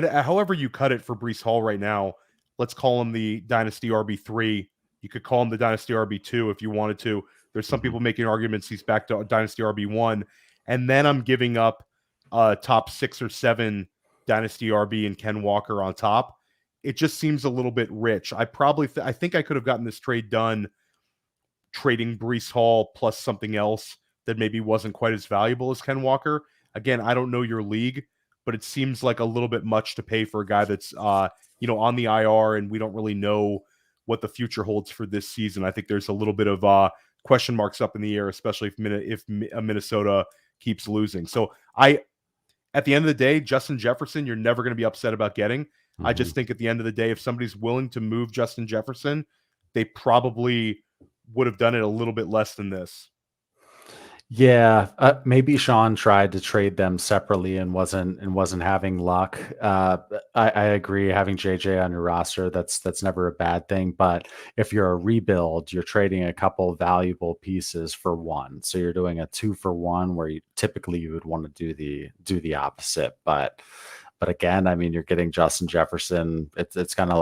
however you cut it for Breece Hall right now. Let's call him the Dynasty RB3. You could call him the Dynasty RB2 if you wanted to. There's some people making arguments he's back to Dynasty RB1. And then I'm giving up top 6 or 7 Dynasty RB and Ken Walker on top. It just seems a little bit rich. I think I could have gotten this trade done trading Breece Hall plus something else that maybe wasn't quite as valuable as Ken Walker. Again, I don't know your league, but it seems like a little bit much to pay for a guy that's on the IR, and we don't really know what the future holds for this season. I think there's a little bit of question marks up in the air, especially if Minnesota keeps losing. So at the end of the day, Justin Jefferson, you're never going to be upset about getting. I just think at the end of the day, if somebody's willing to move Justin Jefferson, they probably would have done it a little bit less than this. Yeah, maybe Sean tried to trade them separately and wasn't having luck. I agree. Having JJ on your roster, that's never a bad thing. But if you're a rebuild, you're trading a couple of valuable pieces for one. So you're doing a 2-for-1 where you would want to do the opposite. But again, I mean, you're getting Justin Jefferson. It's kind of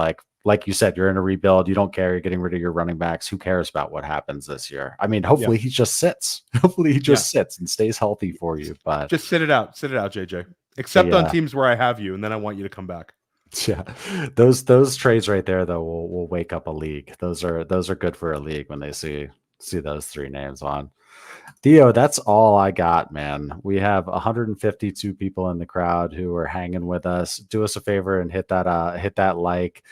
like you said, you're in a rebuild. You don't care. You're getting rid of your running backs. Who cares about what happens this year? I mean, hopefully he just sits. Hopefully he just sits and stays healthy for you. But just sit it out, JJ. Except on teams where I have you, and then I want you to come back. Yeah, those trades right there though will wake up a league. Those are good for a league when they see those 3 names on. Theo, that's all I got, man. We have 152 people in the crowd who are hanging with us. Do us a favor and hit that like.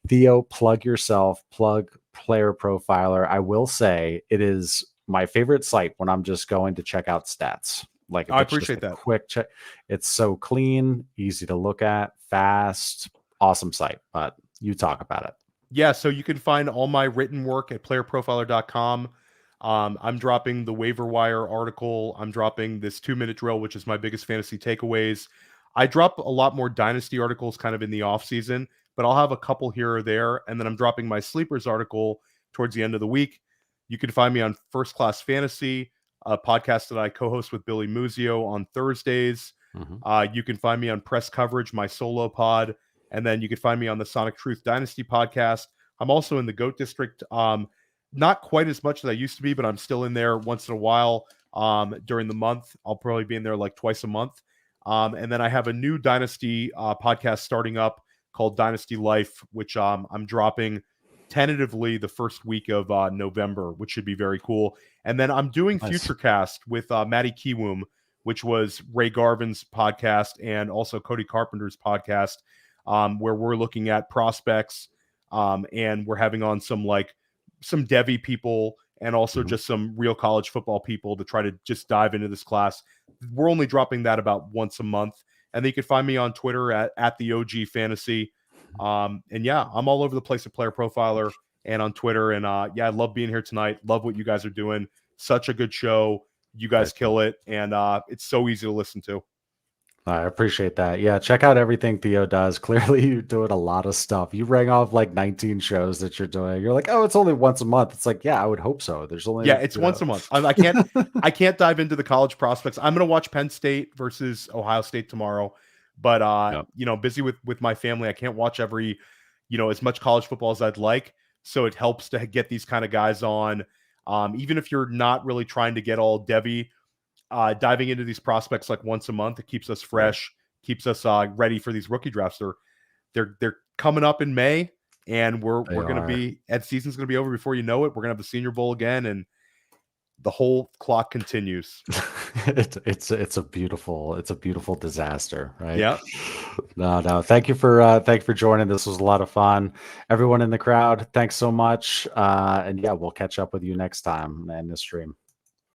Theo, plug yourself, plug Player Profiler. I will say it is my favorite site when I'm just going to check out stats. Like, I appreciate that. Quick check. It's so clean, easy to look at, fast, awesome site. But you talk about it. Yeah, so you can find all my written work at playerprofiler.com. I'm dropping the waiver wire article. I'm dropping this 2-minute drill, which is my biggest fantasy takeaways. I drop a lot more dynasty articles kind of in the off season, but I'll have a couple here or there. And then I'm dropping my sleepers article towards the end of the week. You can find me on First Class Fantasy, a podcast that I co-host with Billy Muzio on Thursdays. You can find me on Press Coverage, my solo pod. And then you can find me on the Sonic Truth Dynasty podcast. I'm also in the GOAT District. Not quite as much as I used to be, but I'm still in there once in a while during the month. I'll probably be in there like twice a month. And then I have a new Dynasty podcast starting up called Dynasty Life, which I'm dropping tentatively the first week of November, which should be very cool. And then I'm doing Futurecast with Matty Kiwoom, which was Ray Garvin's podcast and also Cody Carpenter's podcast, where we're looking at prospects and we're having on some Devy people and also just some real college football people to try to just dive into this class. We're only dropping that about once a month. And then you can find me on Twitter at the OG Fantasy. And yeah, I'm all over the place at Player Profiler and on Twitter. And yeah, I love being here tonight. Love what you guys are doing. Such a good show. You guys kill it. And it's so easy to listen to. I appreciate that. Yeah, check out everything Theo does. Clearly, you're doing a lot of stuff. You rang off like 19 shows that you're doing. You're like, oh, it's only once a month. It's like, yeah, I would hope so. There's only it's once a month. I can't dive into the college prospects. I'm gonna watch Penn State versus Ohio State tomorrow, but busy with my family. I can't watch every as much college football as I'd like. So it helps to get these kind of guys on, even if you're not really trying to get all Devy. Diving into these prospects like once a month, it keeps us fresh, keeps us ready for these rookie drafts. They're coming up in May, and we're going to be season's going to be over before you know it. We're going to have the Senior Bowl again, and the whole clock continues. it's a beautiful disaster, right? Yeah. No. Thank you for joining. This was a lot of fun. Everyone in the crowd, thanks so much. And yeah, we'll catch up with you next time in the stream.